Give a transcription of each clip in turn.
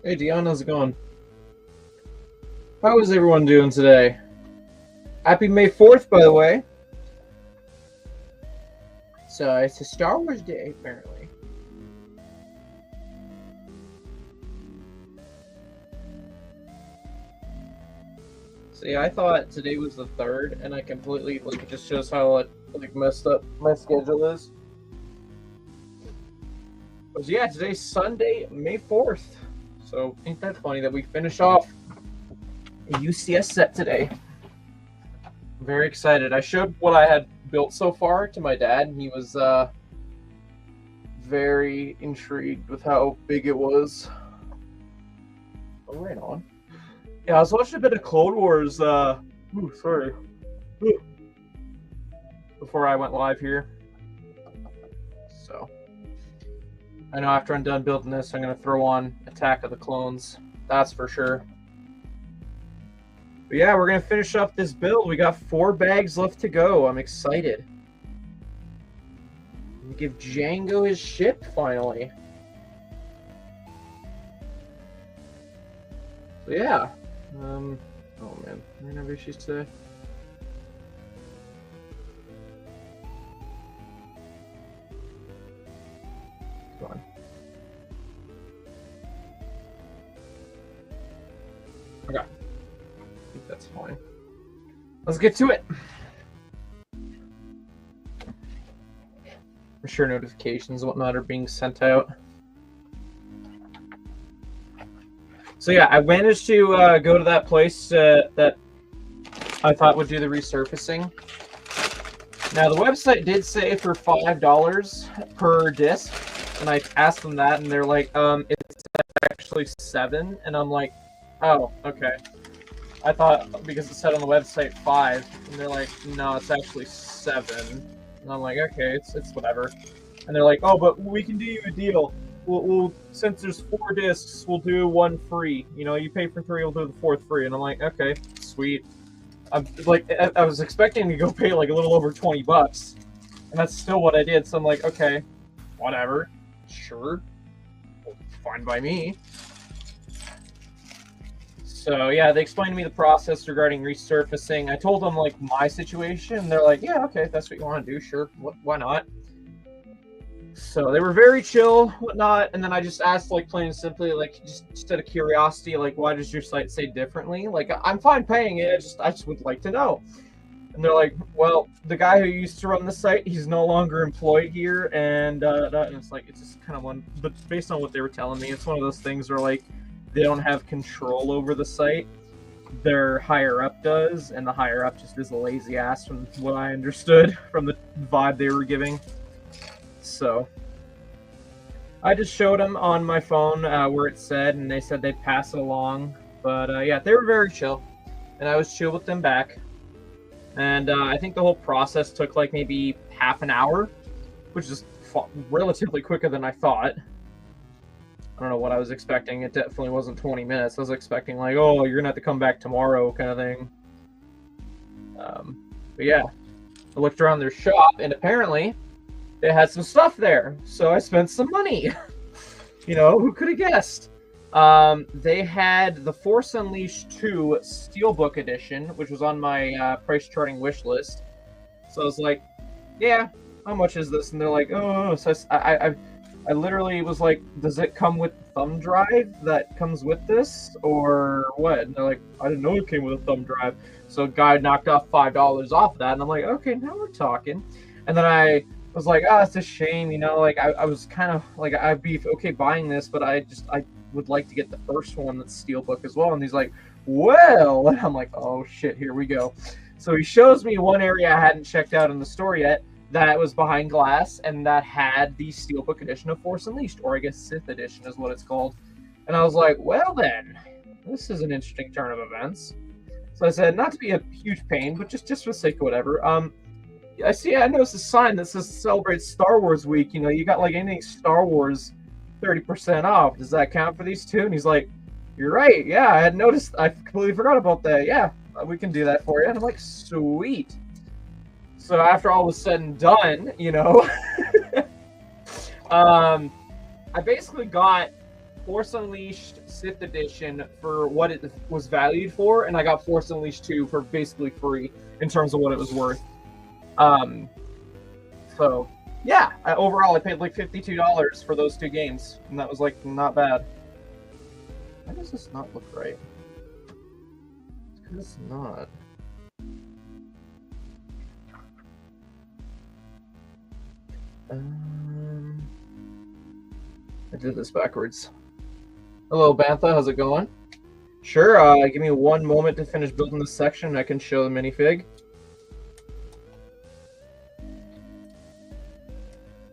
Hey Dion, how's it going? How is everyone doing today? Happy May 4th, by the way. So it's a Star Wars Day, apparently. See, I thought today was the 3rd, and I completely, it just shows how, messed up my schedule is. But yeah, today's Sunday, May 4th. So ain't that funny that we finish off a UCS set today. I'm very excited. I showed what I had built so far to my dad, and he was very intrigued with how big it was. Oh, right on. Yeah, I was watching a bit of Clone Wars. Sorry. Before I went live here. So, I know after I'm done building this, I'm going to throw on Attack of the Clones. That's for sure. But yeah, we're going to finish up this build. We got 4 bags left to go. I'm excited. Give Django his ship, finally. So yeah. Oh man, whenever she's today. Come on. Okay. I think that's fine. Let's get to it. For sure notifications and whatnot are being sent out. So yeah, I managed to go to that place that I thought would do the resurfacing. Now the website did say for $5 per disc, and I asked them that, and they're like, it's actually $7, and I'm like, oh, okay. I thought because it said on the website 5, and they're like, no, it's actually 7, and I'm like, okay, it's whatever. And they're like, oh, but we can do you a deal. We'll since there's 4 discs, we'll do 1 free. You know, you pay for 3, we'll do the 4th free. And I'm like, okay, sweet. I was expecting to go pay like a little over $20, and that's still what I did. So I'm like, okay, whatever, sure, fine by me. So yeah, they explained to me the process regarding resurfacing. I told them like my situation, and they're like, yeah, okay, if that's what you want to do, sure, why not? So they were very chill, whatnot, and then I just asked, like, plain and simply, like, just out of curiosity, like, why does your site say differently? Like, I'm fine paying it, I just would like to know. And they're like, well, the guy who used to run the site, he's no longer employed here, and it's like, it's just kind of one, but based on what they were telling me, it's one of those things where, like, they don't have control over the site. Their higher up does, and the higher up just is a lazy ass, from what I understood from the vibe they were giving. So I just showed them on my phone where it said, and they said they'd pass it along. But yeah, they were very chill, and I was chill with them back. And I think the whole process took like maybe half an hour, which is relatively quicker than I thought. I don't know what I was expecting. It definitely wasn't 20 minutes. I was expecting like, oh, you're gonna have to come back tomorrow kind of thing. But yeah, I looked around their shop, and apparently they had some stuff there, so I spent some money. You know, who could have guessed? They had the Force Unleashed 2 Steelbook Edition, which was on my price charting wish list. So I was like, yeah, how much is this? And they're like, oh, so I literally was like, does it come with the thumb drive that comes with this, or what? And they're like, I didn't know it came with a thumb drive. So a guy knocked off $5 off that, and I'm like, okay, now we're talking. And then I was like, oh, it's a shame, you know, like I was kind of like, I'd be okay buying this, but I would like to get the first one that's Steelbook as well. And he's like, well, and I'm like, oh shit, here we go. So he shows me one area I hadn't checked out in the store yet that was behind glass, and that had the Steelbook edition of Force Unleashed, or I guess Sith edition is what it's called. And I was like, well then, this is an interesting turn of events. So I said, not to be a huge pain, but just for the sake of whatever, I noticed a sign that says celebrate Star Wars week. You know, you got like anything Star Wars 30% off. Does that count for these two? And he's like, you're right. Yeah, I had noticed. I completely forgot about that. Yeah, we can do that for you. And I'm like, sweet. So after all was said and done, you know, I basically got Force Unleashed 5th edition for what it was valued for, and I got Force Unleashed 2 for basically free in terms of what it was worth. So yeah, overall I paid like $52 for those 2 games, and that was like not bad. Why does this not look right? It's not. I did this backwards. Hello, Bantha. How's it going? Sure. Give me one moment to finish building this section, and I can show the minifig.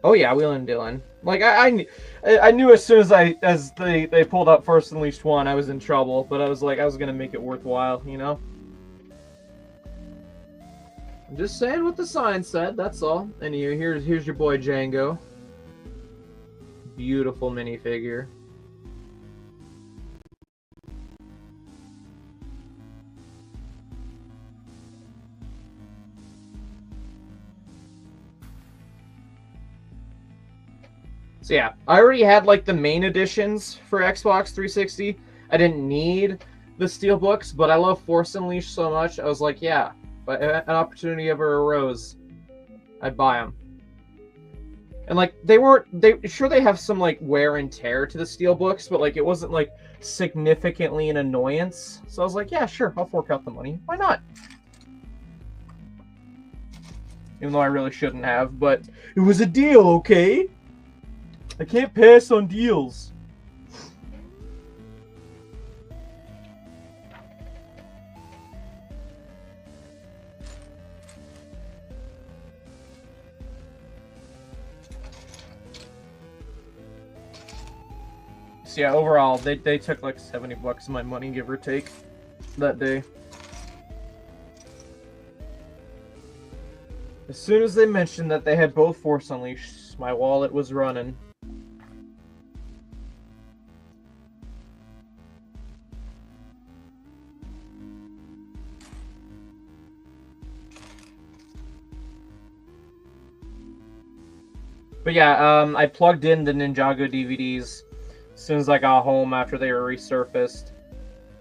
Oh yeah, wheeling and dealing. Like I knew as soon as they pulled up Force Unleashed 1, I was in trouble. But I was like, I was gonna make it worthwhile, you know. I'm just saying what the sign said. That's all. And here's your boy Django. Beautiful minifigure. So yeah, I already had like the main editions for Xbox 360. I didn't need the Steelbooks, but I love Force Unleashed so much. I was like, yeah, if an opportunity ever arose, I'd buy them. And like they have some like wear and tear to the Steelbooks, but like it wasn't like significantly an annoyance. So I was like, yeah, sure, I'll fork out the money. Why not? Even though I really shouldn't have, but it was a deal, okay? I can't pass on deals. So yeah, overall, they took like $70 of my money, give or take, that day. As soon as they mentioned that they had both Force Unleashed, my wallet was running. But yeah, I plugged in the Ninjago DVDs as soon as I got home after they were resurfaced,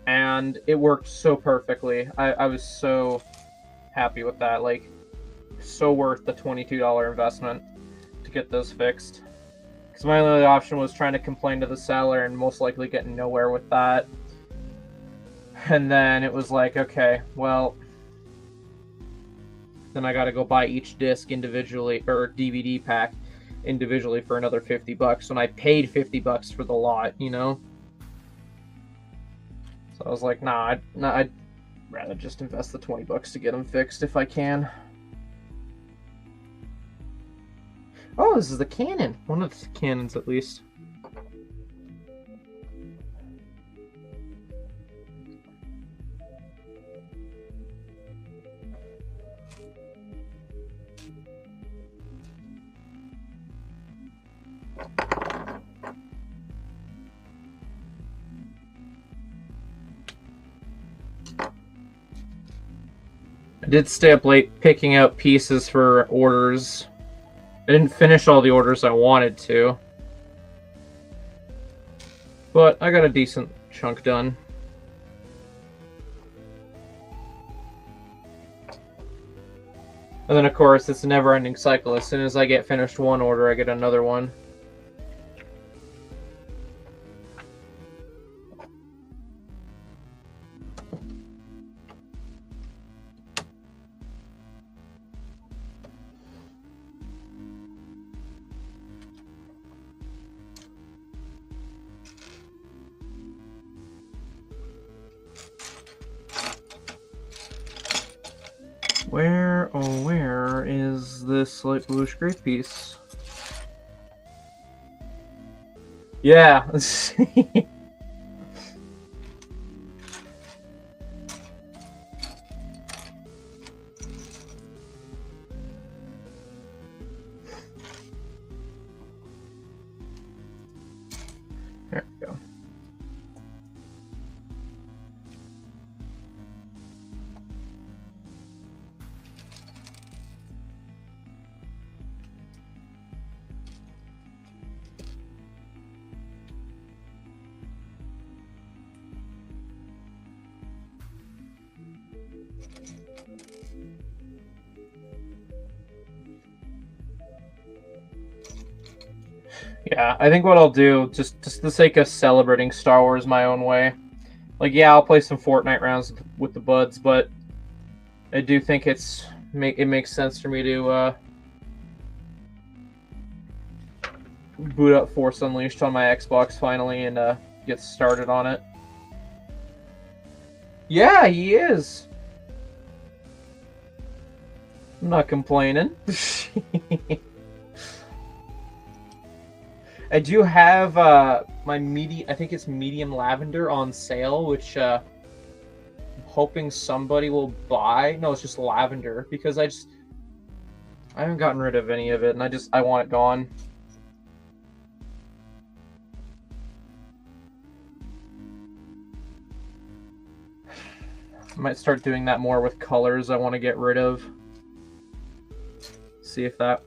and it worked so perfectly. I was so happy with that. Like, so worth the $22 investment to get those fixed. Because my only option was trying to complain to the seller and most likely getting nowhere with that. And then it was like, okay, well, then I gotta go buy each disc individually, or DVD pack individually for another $50 when I paid $50 for the lot, you know? So I was like, nah, I'd rather just invest the $20 to get them fixed if I can. Oh, this is the cannon. One of the cannons, at least. I did stay up late picking out pieces for orders. I didn't finish all the orders I wanted to, but I got a decent chunk done. And then, of course, it's a never-ending cycle. As soon as I get finished one order, I get another one. Where is this light bluish gray piece? Yeah, let's see. There we go. Yeah, I think what I'll do, just the sake of celebrating Star Wars my own way, like, yeah, I'll play some Fortnite rounds with the buds, but I do think it makes sense for me to boot up Force Unleashed on my Xbox finally and get started on it. Yeah, he is. I'm not complaining. I do have my I think it's medium lavender on sale, which I'm hoping somebody will buy. No, it's just lavender because I haven't gotten rid of any of it, and I want it gone. I might start doing that more with colors I want to get rid of. See if that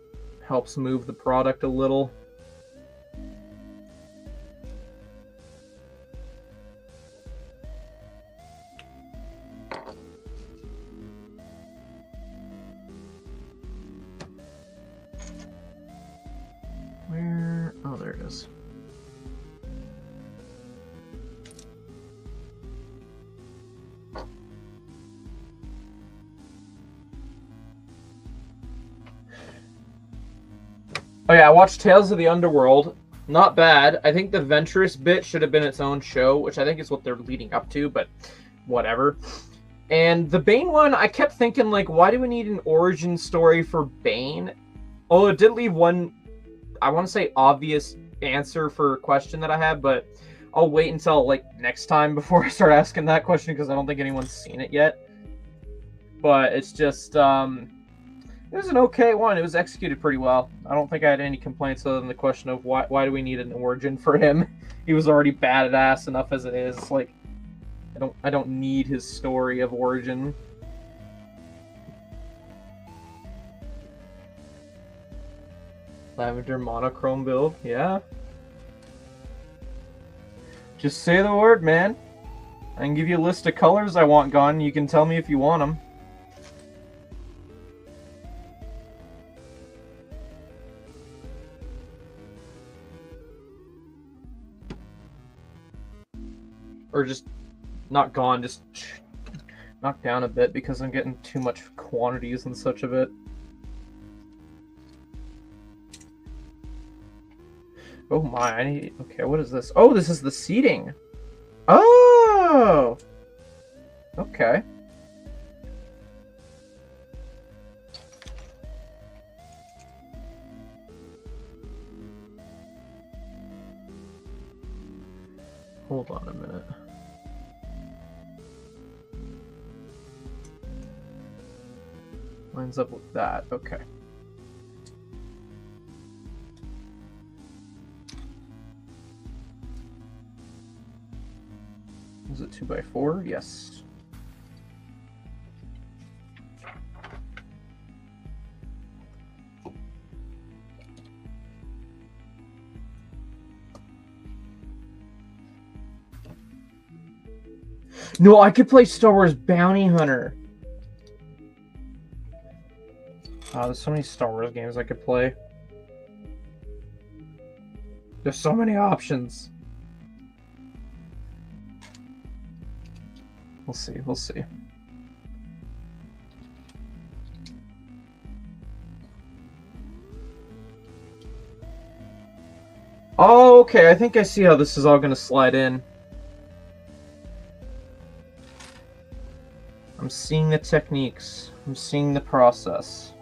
helps move the product a little. Where? Oh, there it is. Oh yeah, I watched Tales of the Underworld. Not bad. I think the Ventress bit should have been its own show, which I think is what they're leading up to, but whatever. And the Bane one, I kept thinking, like, why do we need an origin story for Bane? Oh, it did leave one, I want to say, obvious answer for a question that I had, but I'll wait until, like, next time before I start asking that question, because I don't think anyone's seen it yet. But it's just, it was an okay one. It was executed pretty well. I don't think I had any complaints other than the question of why do we need an origin for him? He was already badass enough as it is. Like, I don't need his story of origin. Lavender monochrome build, yeah. Just say the word, man. I can give you a list of colors I want gone. You can tell me if you want them. Or just not gone, just knocked down a bit because I'm getting too much quantities and such of it. Oh my, I need, okay, what is this? Oh, this is the seating. Oh! Okay. Hold on a minute. Lines up with that, okay. Is it 2x4? Yes. No, I could play Star Wars Bounty Hunter. There's so many Star Wars games I could play. There's so many options. We'll see, we'll see. Oh, okay, I think I see how this is all gonna slide in. I'm seeing the techniques. I'm seeing the process.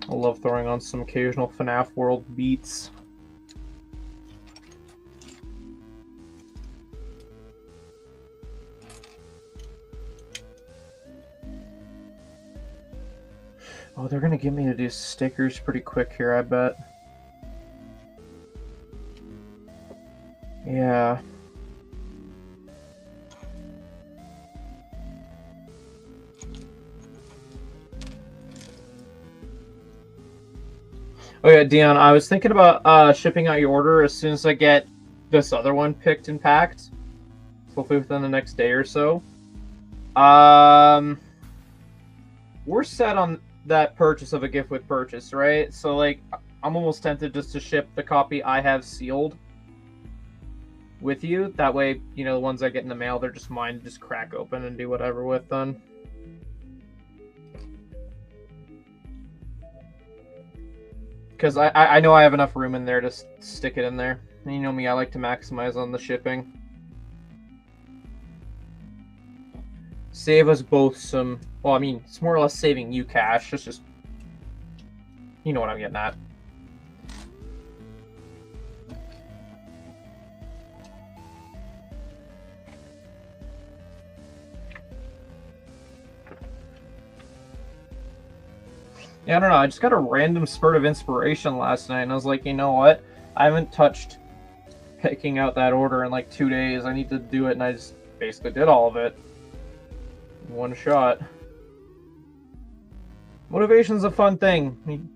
I love throwing on some occasional FNAF World beats. Oh, they're gonna get me to do stickers pretty quick here, I bet. Yeah. Oh yeah, Dion, I was thinking about shipping out your order as soon as I get this other one picked and packed. Hopefully within the next day or so. We're set on that purchase of a gift with purchase, right? So like, I'm almost tempted just to ship the copy I have sealed with you. That way, you know, the ones I get in the mail, they're just mine to just crack open and do whatever with then. Because I know I have enough room in there to stick it in there. And you know me, I like to maximize on the shipping. Save us both some... Well, I mean, it's more or less saving you cash. It's just... You know what I'm getting at. Yeah, I don't know. I just got a random spurt of inspiration last night, and I was like, you know what? I haven't touched picking out that order in like 2 days. I need to do it, and I just basically did all of it in one shot. Motivation's a fun thing. You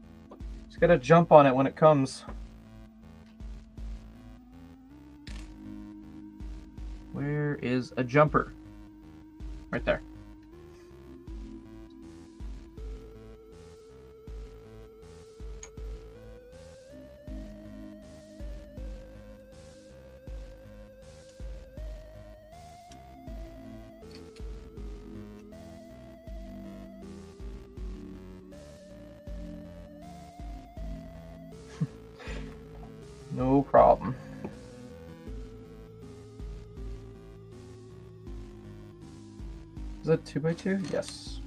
just gotta jump on it when it comes. Where is a jumper? Right there. No problem. Is that 2x2? Yes.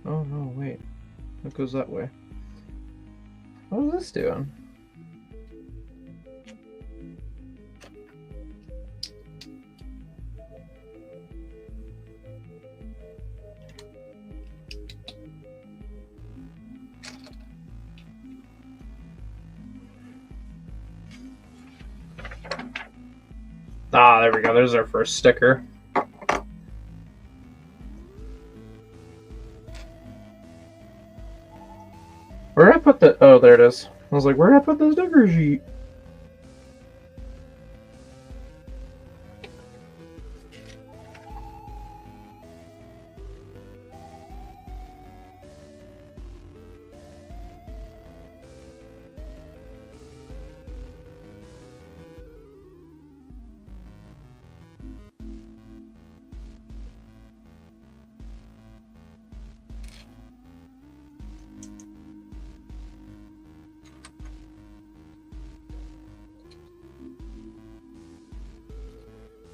Oh no, wait. It goes that way. What is this doing? Ah, there we go. There's our first sticker. Where did I put the... Oh, there it is. I was like, where did I put the sticker sheet?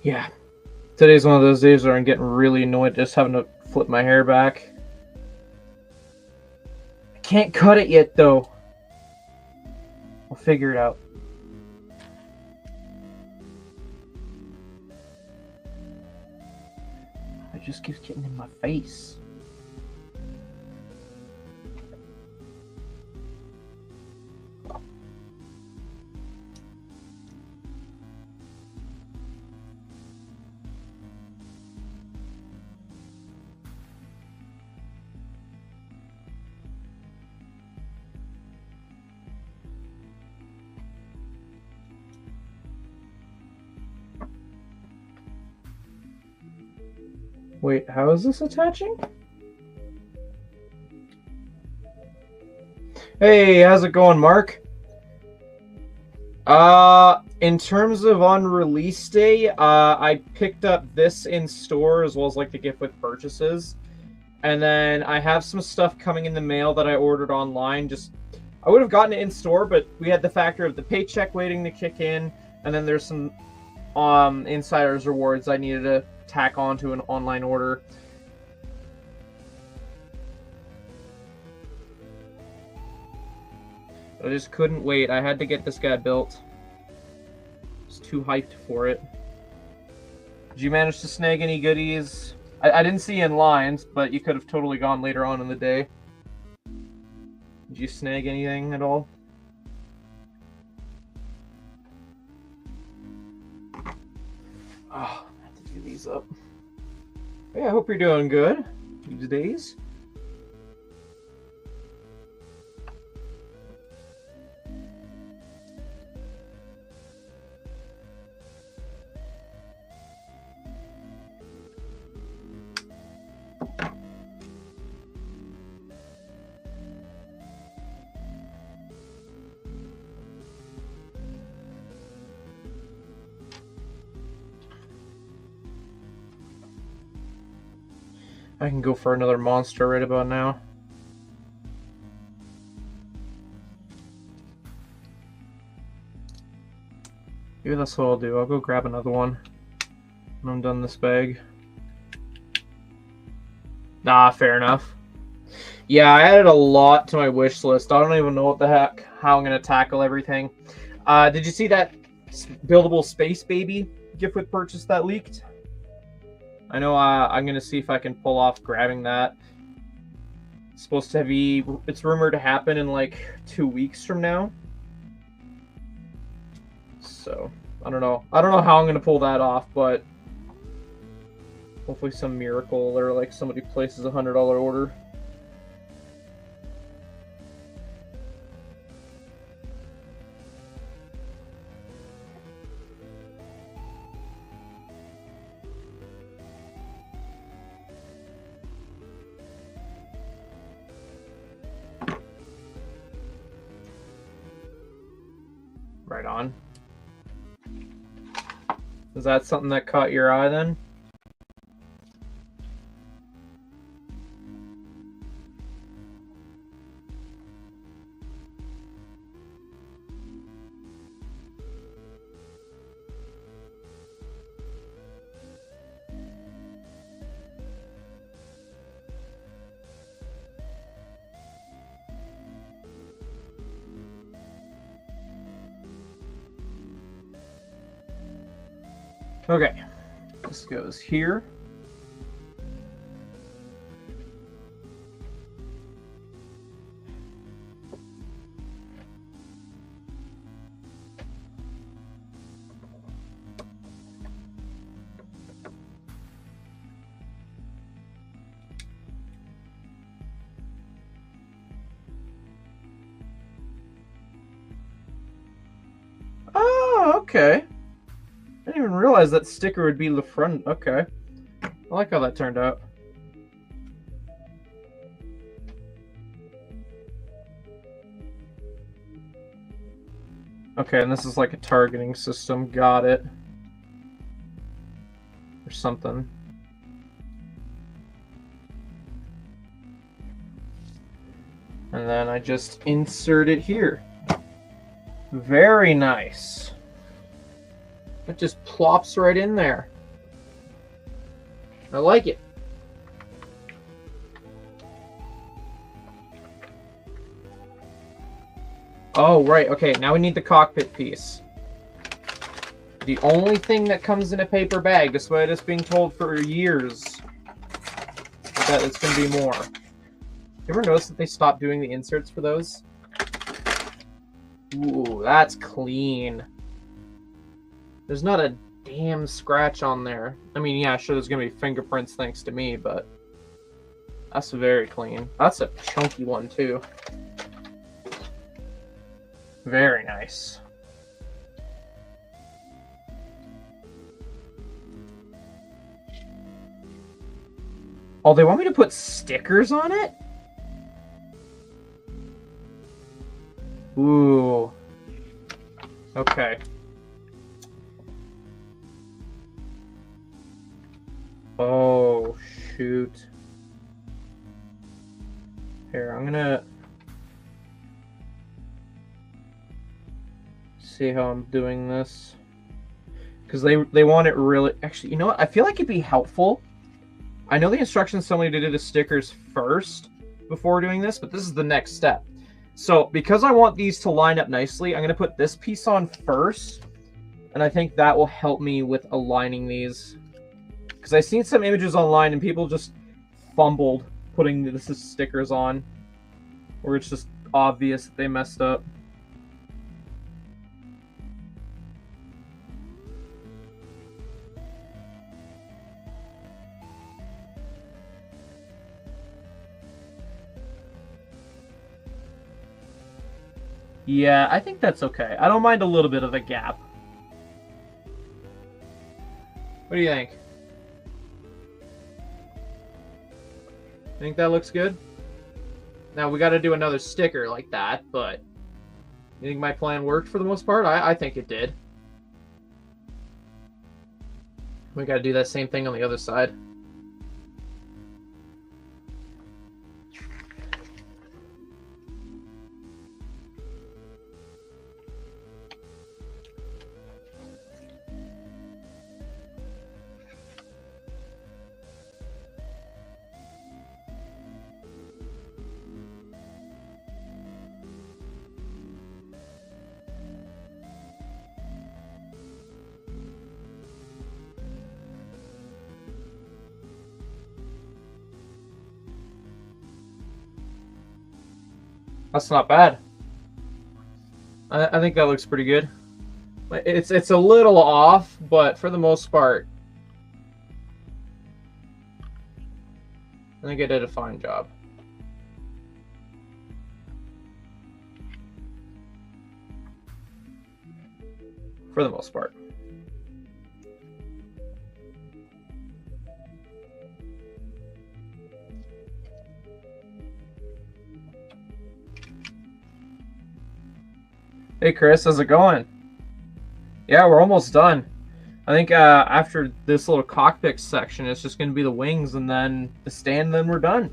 Yeah. Today's one of those days where I'm getting really annoyed just having to flip my hair back. I can't cut it yet, though. I'll figure it out. It just keeps getting in my face. Wait, how is this attaching? Hey, how's it going, Mark? In terms of on release day, I picked up this in store as well as like the gift with purchases. And then I have some stuff coming in the mail that I ordered online. I would have gotten it in store, but we had the factor of the paycheck waiting to kick in, and then there's some insider's rewards I needed to tack onto an online order. I just couldn't wait. I had to get this guy built. I was too hyped for it. Did you manage to snag any goodies? I didn't see you in lines, but you could have totally gone later on in the day. Did you snag anything at all? Oh, I have to do these up. Yeah, I hope you're doing good these days. I can go for another monster right about now. Maybe that's what I'll do. I'll go grab another one when I'm done this bag. Nah, fair enough. Yeah, I added a lot to my wish list. I don't even know what the heck, how I'm going to tackle everything. Did you see that buildable Space Baby gift with purchase that leaked? I know I'm going to see if I can pull off grabbing that. It's supposed to be, it's rumored to happen in like 2 weeks from now. So, I don't know. I don't know how I'm going to pull that off, but hopefully some miracle or like somebody places a $100 order. Right on. Is that something that caught your eye then? Okay, this goes here. Oh, okay. I didn't even realize that sticker would be the front. Okay. I like how that turned out. Okay, and this is like a targeting system. Got it. Or something. And then I just insert it here. Very nice. It just plops right in there. I like it. Oh, right. Okay, now we need the cockpit piece. The only thing that comes in a paper bag, despite us being told for years that it's going to be more. You ever notice that they stopped doing the inserts for those? Ooh, that's clean. There's not a damn scratch on there. I mean, yeah, sure, there's going to be fingerprints thanks to me, but that's very clean. That's a chunky one, too. Very nice. Oh, they want me to put stickers on it? Ooh. Okay. Oh, shoot. Here, I'm gonna see how I'm doing this. Because they want it really... Actually, you know what? I feel like it'd be helpful. I know the instructions tell me to do the stickers first before doing this, but this is the next step. So, because I want these to line up nicely, I'm going to put this piece on first. And I think that will help me with aligning these. Because I've seen some images online and people just fumbled putting the stickers on. Or it's just obvious that they messed up. Yeah, I think that's okay. I don't mind a little bit of a gap. What do you think? Think that looks good? Now we got to do another sticker like that, but you think my plan worked for the most part? I think it did. We got to do that same thing on the other side. That's not bad. I think that looks pretty good. It's a little off, but for the most part, I think I did a fine job. For the most part. Hey Chris, how's it going? Yeah, we're almost done. I think after this little cockpit section, it's just going to be the wings and then the stand, then we're done.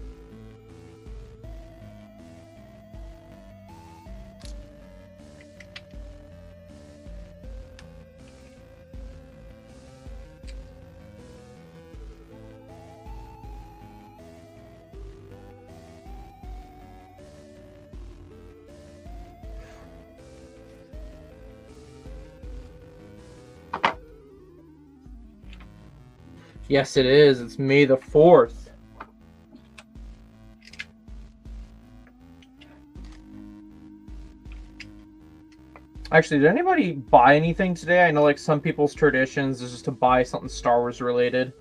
Yes, it is. It's May the 4th. Actually, did anybody buy anything today? I know like some people's traditions is just to buy something Star Wars related.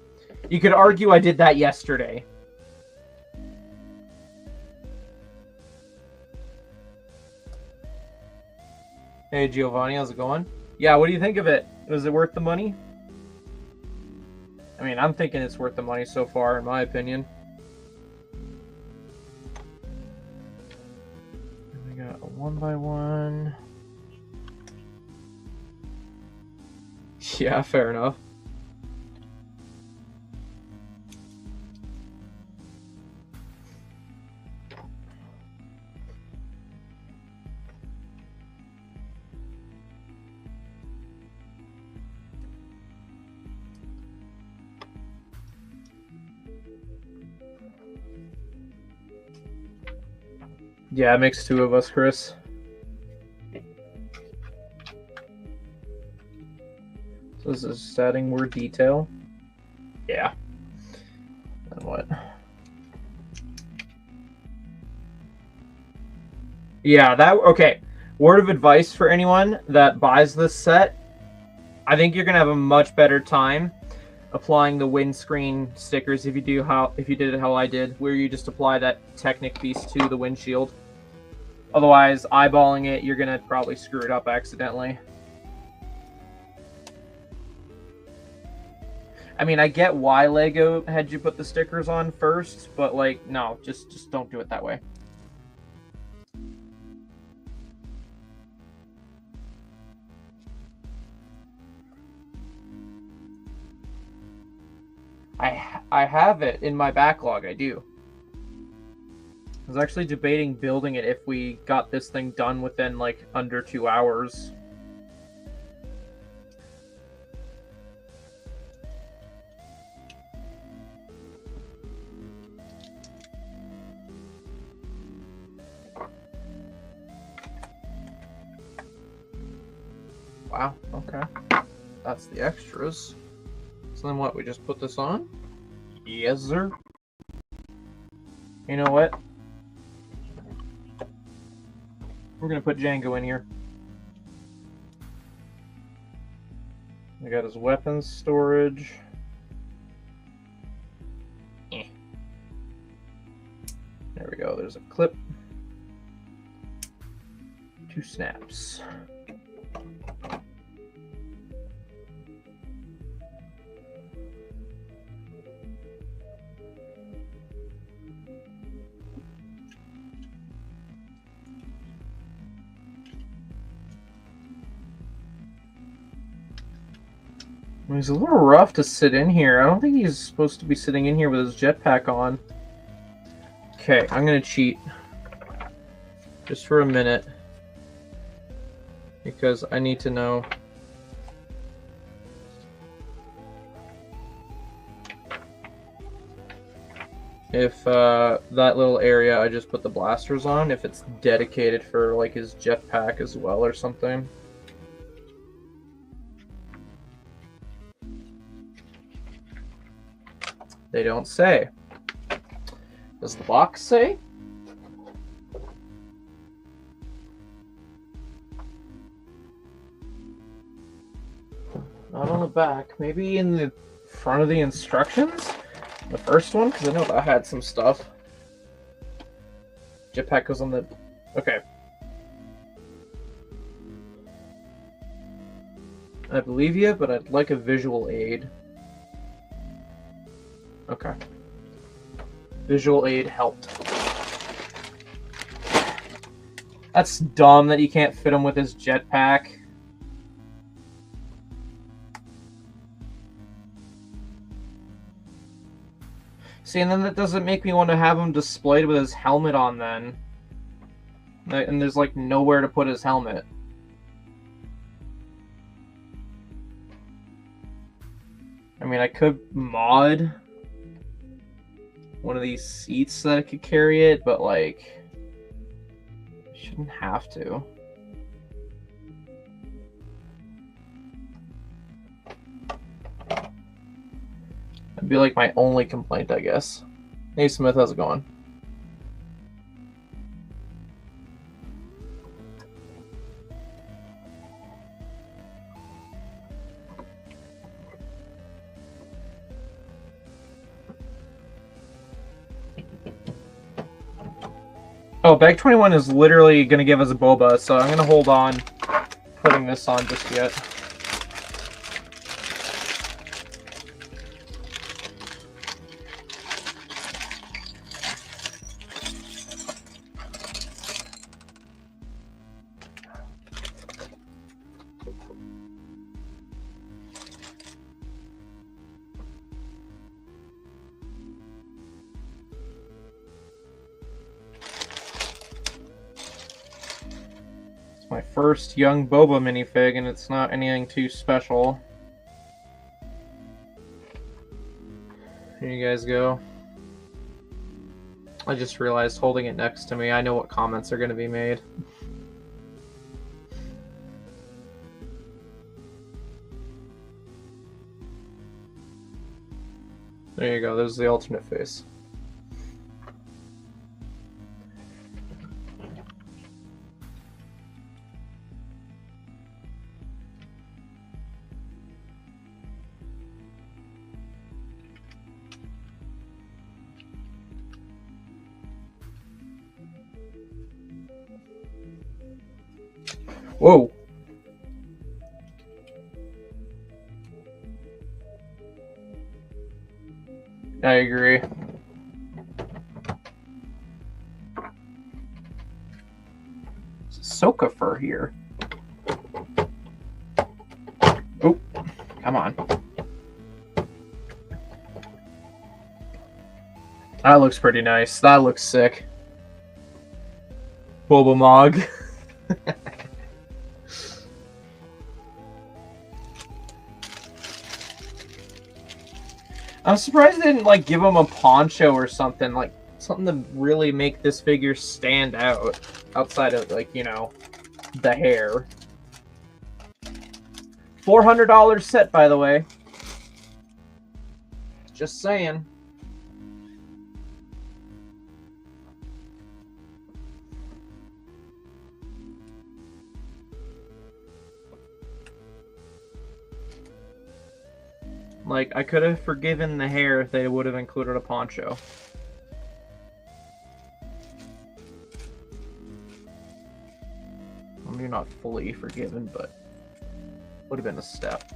You could argue I did that yesterday. Hey Giovanni, how's it going? Yeah, what do you think of it? Was it worth the money? I mean, I'm thinking it's worth the money so far, in my opinion. We got a 1x1. Yeah, fair enough. Yeah, it makes two of us, Chris. So this is adding more detail. Yeah. And what? Yeah, that okay. Word of advice for anyone that buys this set, I think you're gonna have a much better time applying the windscreen stickers if you did it how I did, where you just apply that Technic piece to the windshield. Otherwise, eyeballing it, you're gonna probably screw it up accidentally. I mean, I get why Lego had you put the stickers on first, but like, no, just don't do it that way. I have it in my backlog, I do. I was actually debating building it if we got this thing done within like under 2 hours. Wow, okay. That's the extras. So then what, we just put this on? Yes, sir. You know what? We're gonna put Django in here. We got his weapons storage. There we go, there's a clip. 2 snaps. He's a little rough to sit in here. I don't think he's supposed to be sitting in here with his jetpack on. Okay, I'm gonna cheat. Just for a minute. Because I need to know. If that little area I just put the blasters on, if it's dedicated for like his jetpack as well or something. They don't say. Does the box say? Not on the back. Maybe in the front of the instructions? The first one? Because I know that had some stuff. Jetpack goes on the... Okay. I believe you, but I'd like a visual aid. Okay. Visual aid helped. That's dumb that you can't fit him with his jetpack. See, and then that doesn't make me want to have him displayed with his helmet on then. And there's like nowhere to put his helmet. I mean, I could mod one of these seats so that I could carry it, but like, I shouldn't have to. That'd be like my only complaint, I guess. Hey Smith, how's it going? Oh, Bag 21 is literally going to give us a boba, so I'm going to hold on putting this on just yet. My first young Boba minifig, and it's not anything too special. Here you guys go. I just realized holding it next to me, I know what comments are going to be made. There you go, there's the alternate face. Whoa. I agree. Ahsoka fur here. Oh, come on. That looks pretty nice. That looks sick. Boba Mog. I'm surprised they didn't like give him a poncho or something, like something to really make this figure stand out outside of like, you know, the hair. $400 set, by the way. Just saying. Like, I could have forgiven the hair if they would have included a poncho. not fully forgiven, but would have been a step.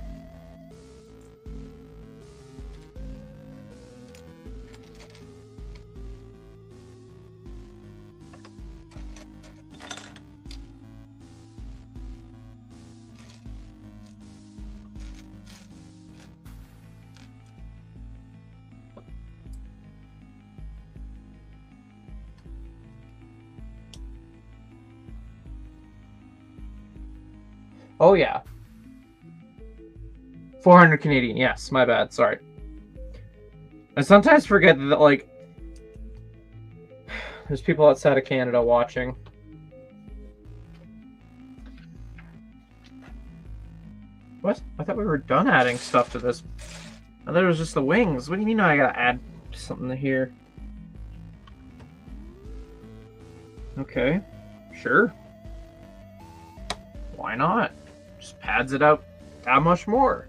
Oh, yeah. 400 Canadian. Yes, my bad. Sorry. I sometimes forget that, like, there's people outside of Canada watching. What? I thought we were done adding stuff to this. I thought it was just the wings. What do you mean I gotta add something to here? Okay. Sure. Why not? Just pads it out that much more.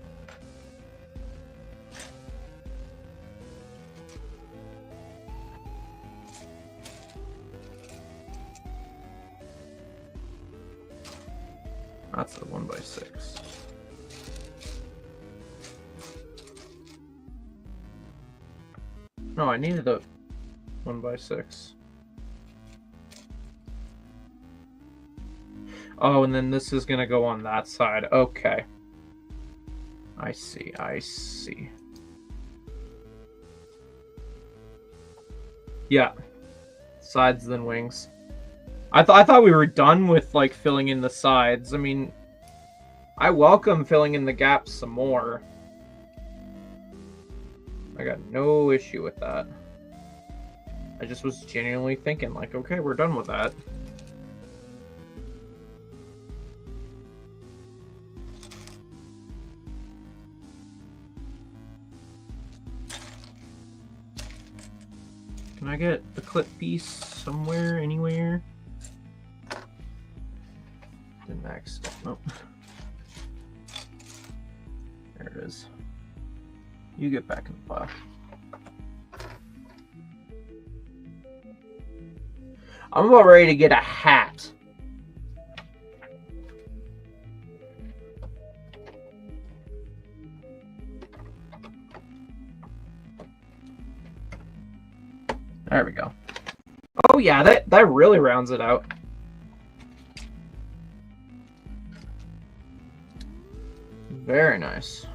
That's the 1x6. No, I needed a 1x6. Oh, and then this is gonna go on that side. Okay. I see, I see. Yeah. Sides then wings. I thought we were done with, like, filling in the sides. I mean, I welcome filling in the gaps some more. I got no issue with that. I just was genuinely thinking, like, okay, we're done with that. Can I get the clip piece somewhere, anywhere? The next. Oh. There it is. You get back in the pile. I'm about ready to get a hat. There we go. Oh yeah, that really rounds it out. Very nice.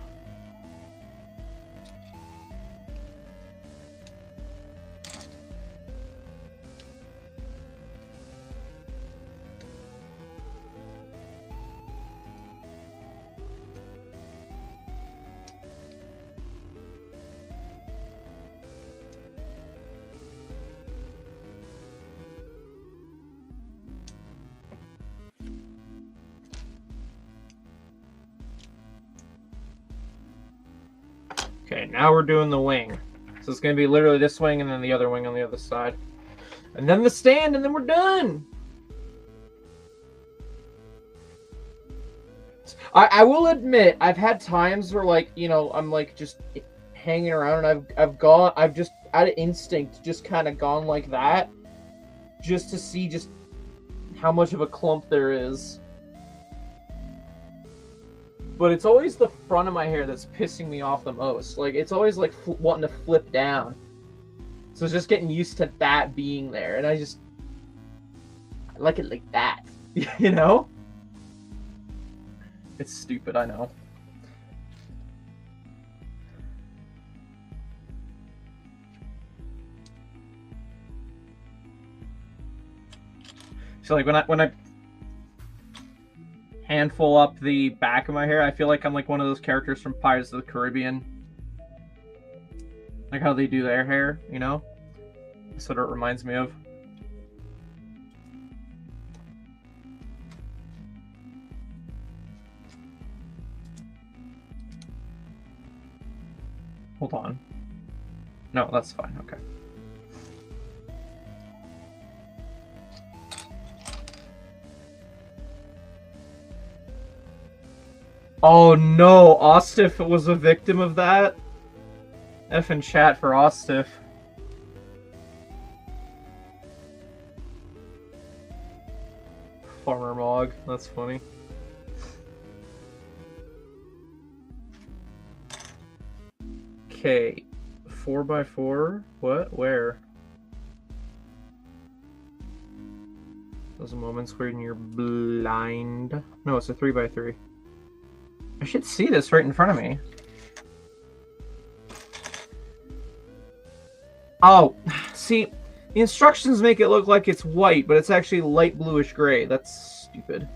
Okay, now we're doing the wing. So it's going to be literally this wing and then the other wing on the other side. And then the stand, and then we're done! I will admit, I've had times where, like, you know, I'm, like, just hanging around, and I've just, out of instinct, just kind of gone like that. Just to see just how much of a clump there is. But it's always the front of my hair that's pissing me off the most. Like, it's always, like, wanting to flip down. So it's just getting used to that being there. And I like it like that. You know? It's stupid, I know. So, like, when I handful up the back of my hair, I feel like I'm like one of those characters from Pirates of the Caribbean. Like how they do their hair, you know? That's what it reminds me of. Hold on. No, that's fine, okay. Oh no, Ostif was a victim of that? F in chat for Ostif. Former mod. TMOG. That's funny. Okay, 4x4. What? Where? Those moments when you're blind. No, it's a 3x3. I should see this right in front of me. Oh, see, the instructions make it look like it's white, but it's actually light bluish gray. That's stupid.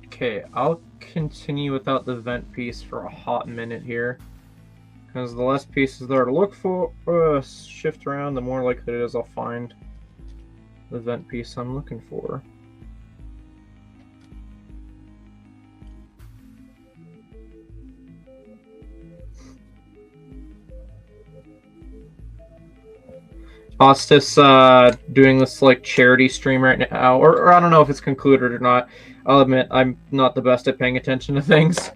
Okay, I'll continue without the vent piece for a hot minute here. Because the less pieces there to look for, shift around, the more likely it is I'll find the vent piece I'm looking for. Ostis doing this like charity stream right now, or I don't know if it's concluded or not. I'll admit I'm not the best at paying attention to things.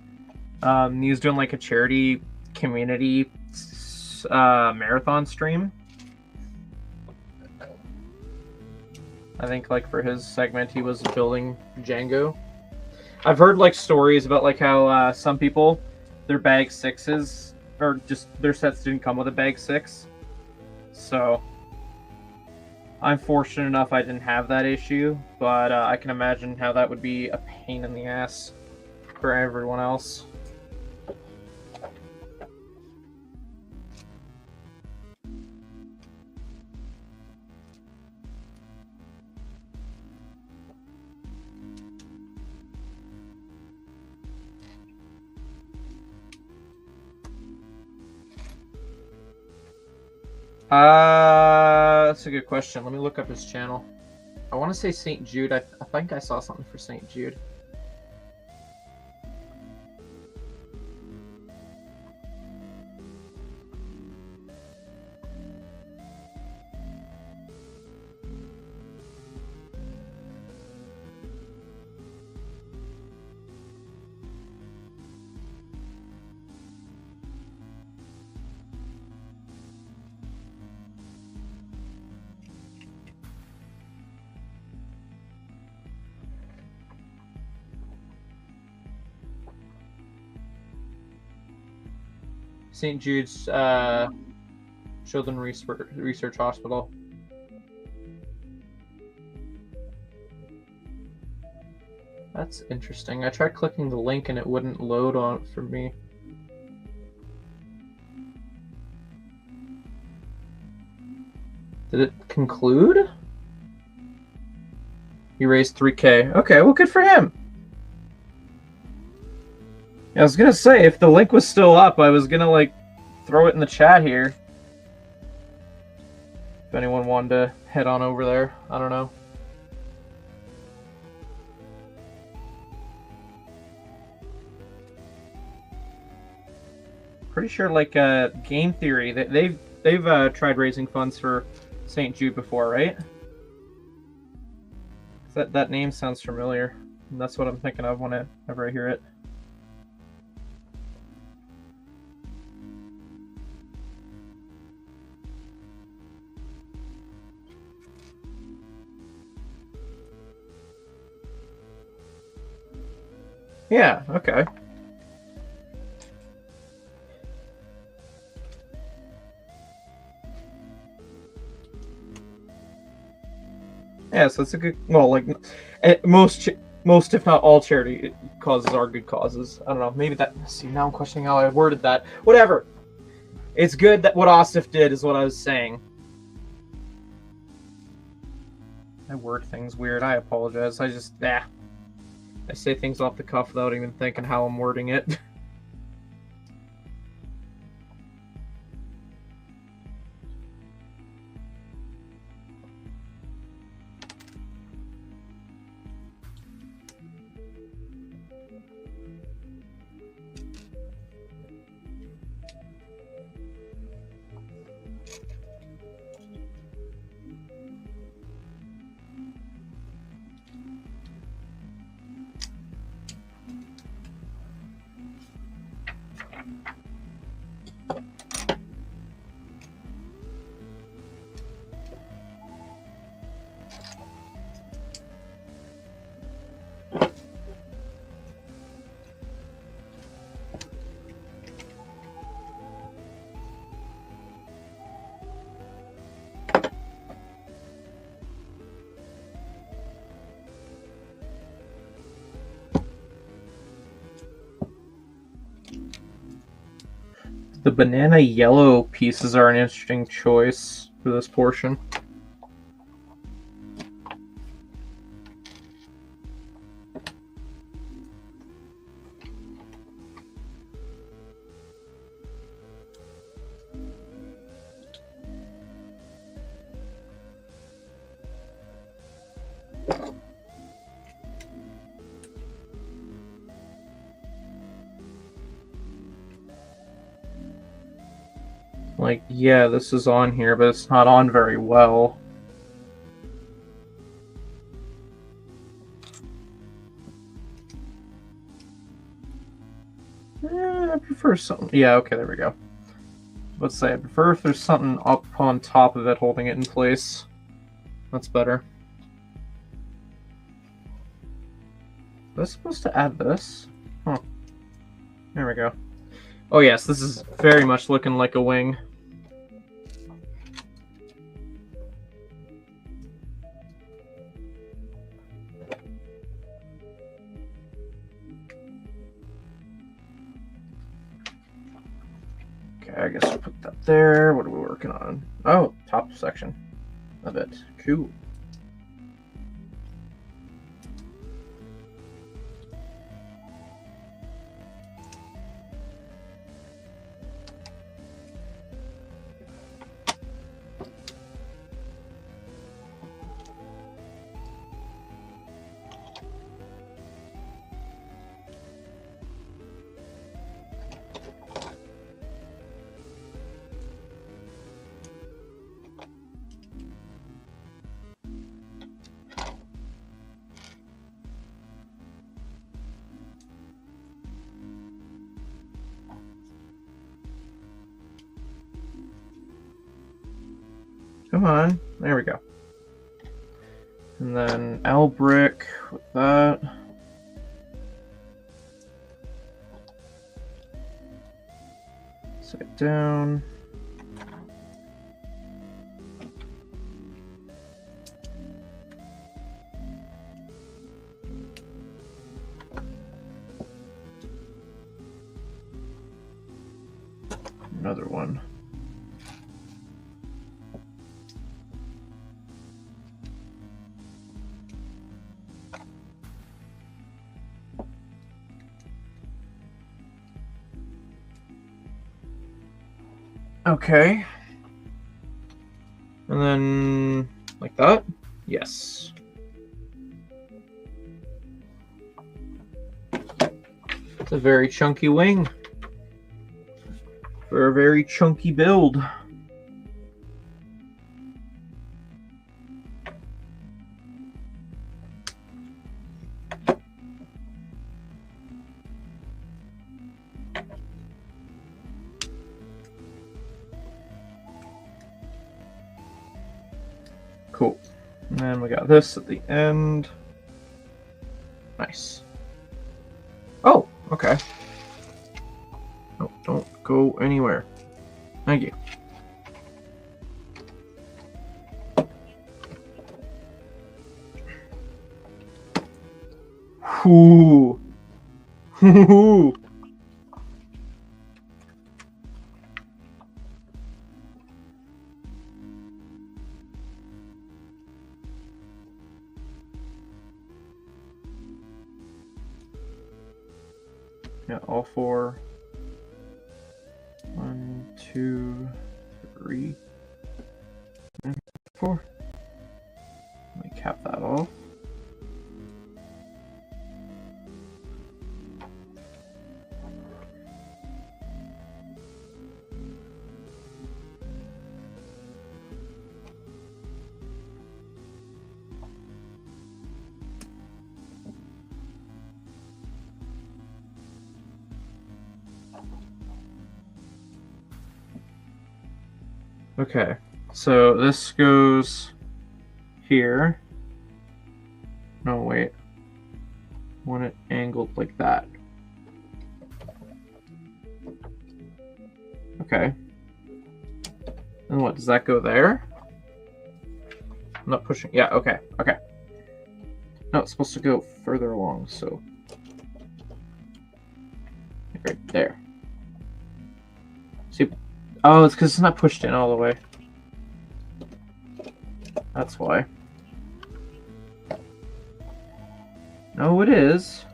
He's doing like a charity community marathon stream. I think like for his segment he was building Django. I've heard like stories about like how some people, their bag 6s, or just their sets didn't come with a bag 6. So I'm fortunate enough I didn't have that issue, but I can imagine how that would be a pain in the ass for everyone else. That's a good question. Let me look up his channel. I want to say St. Jude. I think I saw something for St. Jude. St. Jude's Children's Research Hospital. That's interesting. I tried clicking the link and it wouldn't load on it for me. Did it conclude? He raised 3K. Okay, well, good for him. I was gonna say, if the link was still up, I was gonna, like, throw it in the chat here. If anyone wanted to head on over there. I don't know. Pretty sure, like, Game Theory, they've tried raising funds for St. Jude before, right? That name sounds familiar. And that's what I'm thinking of whenever I hear it. Yeah, okay. Yeah, so it's a good, well, like, most if not all charity causes are good causes. I don't know, maybe that, see, now I'm questioning how I worded that. Whatever. It's good that what Osif did is what I was saying. I word things weird, I apologize. I just, I say things off the cuff without even thinking how I'm wording it. The banana yellow pieces are an interesting choice for this portion. Like, yeah, this is on here, but it's not on very well. I prefer something. Yeah, okay, there we go. Let's say I prefer if there's something up on top of it holding it in place. That's better. Was I supposed to add this? Huh. There we go. Oh yes, this is very much looking like a wing. Okay, I guess we'll put that there. What are we working on? Oh, top section of it. Cool. Come on. There we go. And then L brick with that. Set it down. Another one. Okay. And then, like that? Yes. It's a very chunky wing. For a very chunky build. Cool. And then we got this at the end. Nice. Oh, okay. No, don't go anywhere. Thank you. Ooh. Ooh. Yeah, all four. 1, 2, 3, and 4. Let me cap that off. Okay, so this goes here. No, wait. I want it angled like that. Okay. And what, does that go there? I'm not pushing. Yeah, okay, okay. No, it's supposed to go further along, so. Right there. See, Oh, it's because it's not pushed in all the way. That's why. No, it is.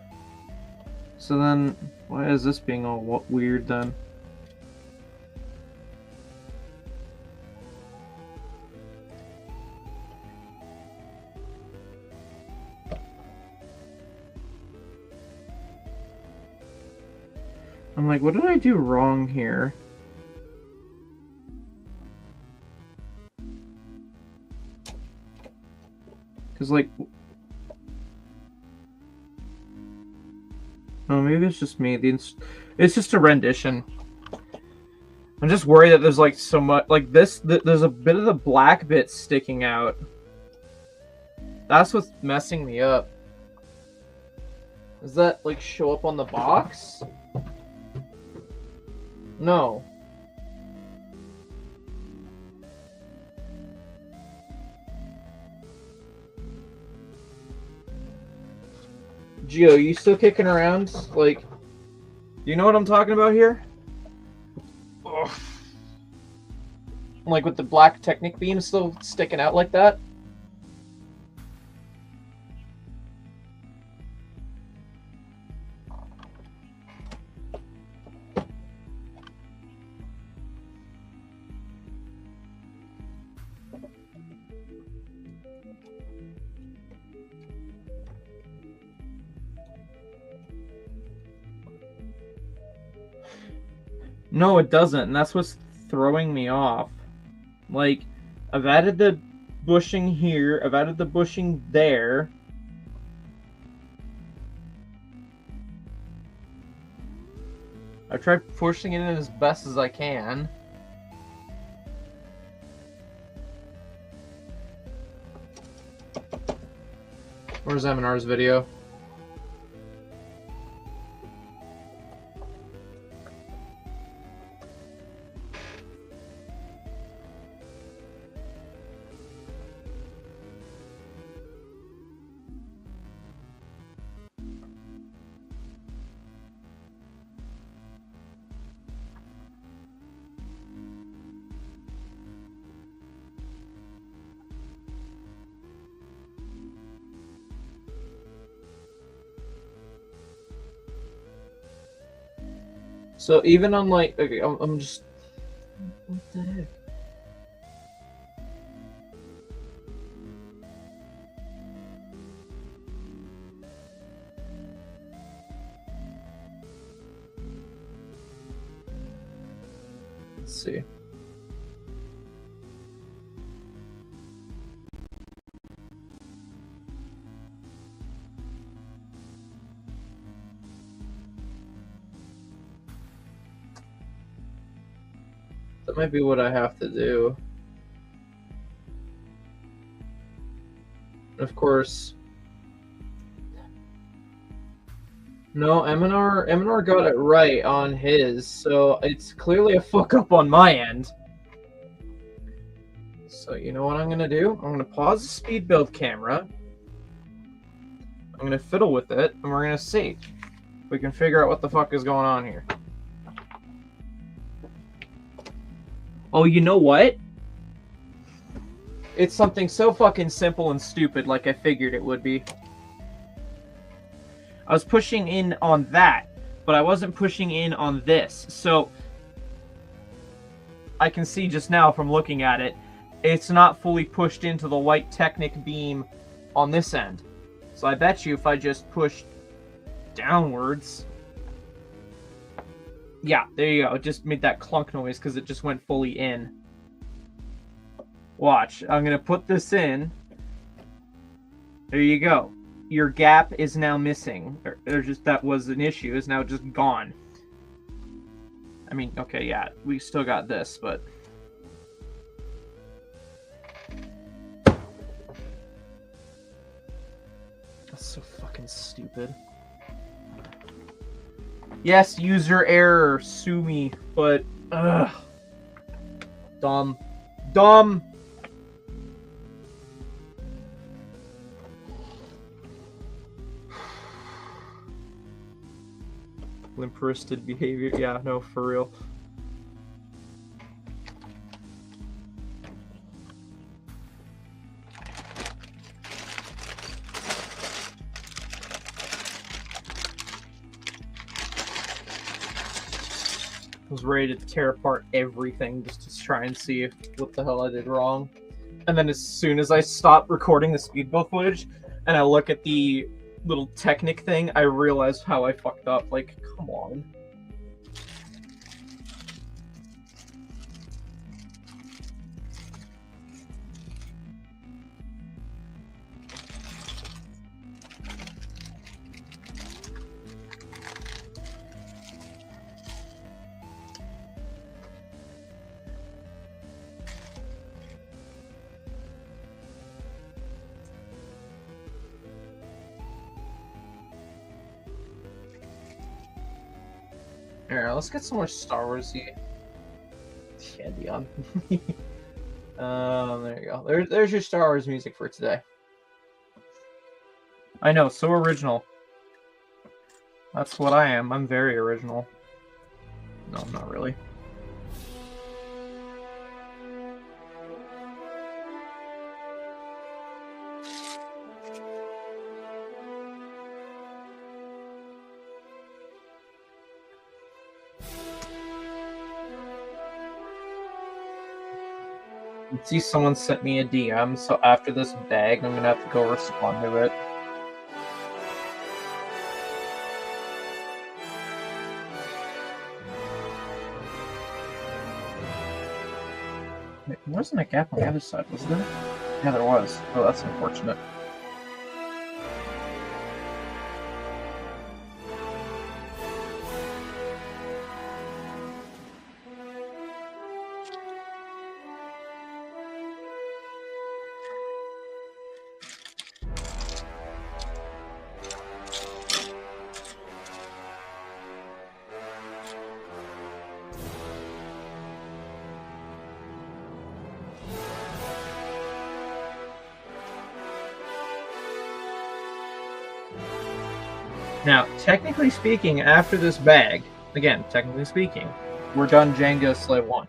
So then, why is this being all weird then? I'm like, what did I do wrong here? Because, like... Oh, maybe it's just me. It's just a rendition. I'm just worried that there's, like, so much... Like, there's a bit of the black bit sticking out. That's what's messing me up. Does that, like, show up on the box? No. Gio, you still kicking around? Like, do you know what I'm talking about here? Ugh. Like with the black Technic beam still sticking out like that? No, it doesn't, and that's what's throwing me off. Like, I've added the bushing here, I've added the bushing there. I've tried pushing it in as best as I can. Where's M&R's video? So even on like, okay, I'm just, what the heck? Let's see. That might be what I have to do. Of course. No, M&R got it right on his, so it's clearly a fuck up on my end. So you know what I'm gonna do? I'm gonna pause the speed build camera. I'm gonna fiddle with it, and we're gonna see if we can figure out what the fuck is going on here. Oh, you know what? It's something so fucking simple and stupid like I figured it would be. I was pushing in on that, but I wasn't pushing in on this. So I can see just now from looking at it, it's not fully pushed into the white Technic beam on this end. So I bet you if I just push downwards... Yeah, there you go. It just made that clunk noise because it just went fully in. Watch. I'm going to put this in. There you go. Your gap is now missing. That was an issue. Is now just gone. I mean, okay, yeah. We still got this, but... That's so fucking stupid. Yes, user error, sue me, but ugh. Dumb. Dumb! Limp-wristed behavior, yeah, no, for real. was ready to tear apart everything just to try and see what the hell I did wrong. And then as soon as I stop recording the speedboat footage and I look at the little Technic thing, I realize how I fucked up. Like, come on. Alright, let's get some more Star Wars-y. Yeah, Dion. There you go. There's your Star Wars music for today. I know, so original. That's what I am. I'm very original. No, I'm not really. See, someone sent me a DM, so after this bag, I'm gonna have to go respond to it. Wait, there wasn't a gap on the other side, was there? Yeah, there was. Oh, that's unfortunate. Now, technically speaking, after this bag, again, technically speaking, we're done Jangos Slave 1.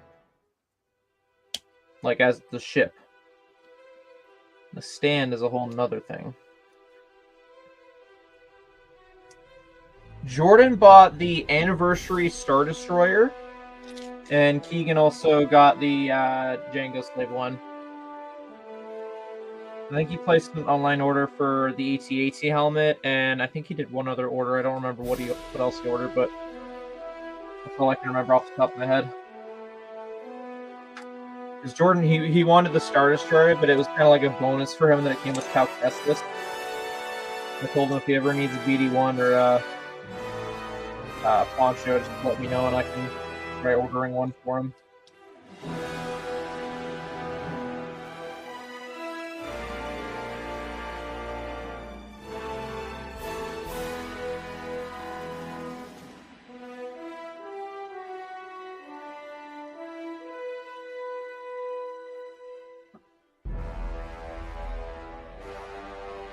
Like, as the ship. The stand is a whole nother thing. Jordan bought the Anniversary Star Destroyer, and Keegan also got the Jangos Slave 1. I think he placed an online order for the AT-AT helmet, and I think he did one other order. I don't remember what else he ordered, but that's all I can remember off the top of my head. Because Jordan, he wanted the Star Destroyer, but it was kind of like a bonus for him that it came with Cal Kestis. I told him if he ever needs a BD1 or a Poncho, just let me know and I can try ordering one for him.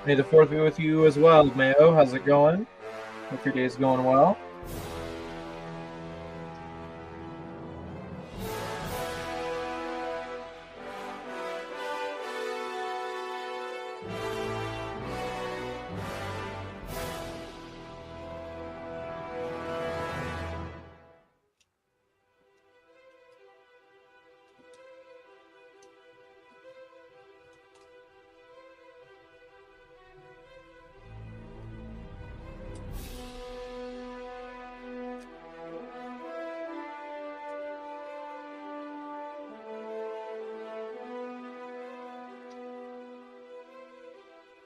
May the 4th be with you as well, Mayo. How's it going? Hope your day's going well.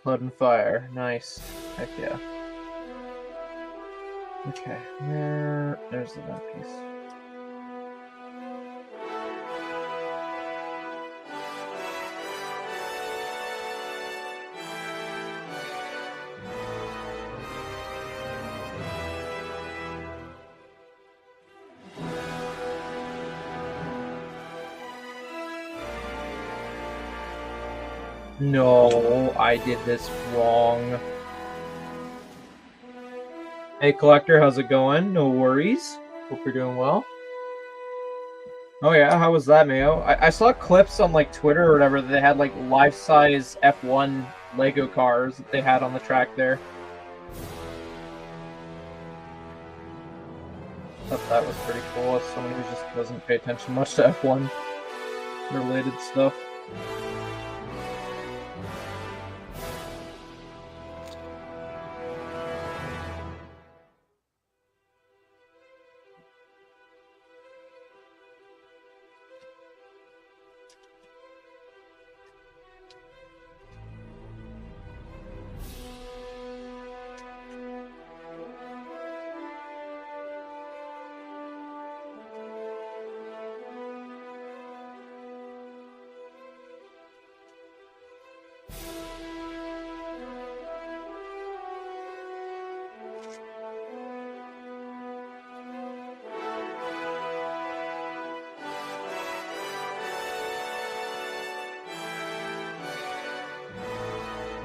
Blood and Fire. Nice. Heck yeah. Okay, there's the one piece. No, I did this wrong. Hey, Collector, how's it going? No worries. Hope you're doing well. Oh yeah, how was that, Mayo? I saw clips on like Twitter or whatever that they had like life-size F1 Lego cars that they had on the track there. Thought that was pretty cool as someone who just doesn't pay attention much to F1 related stuff.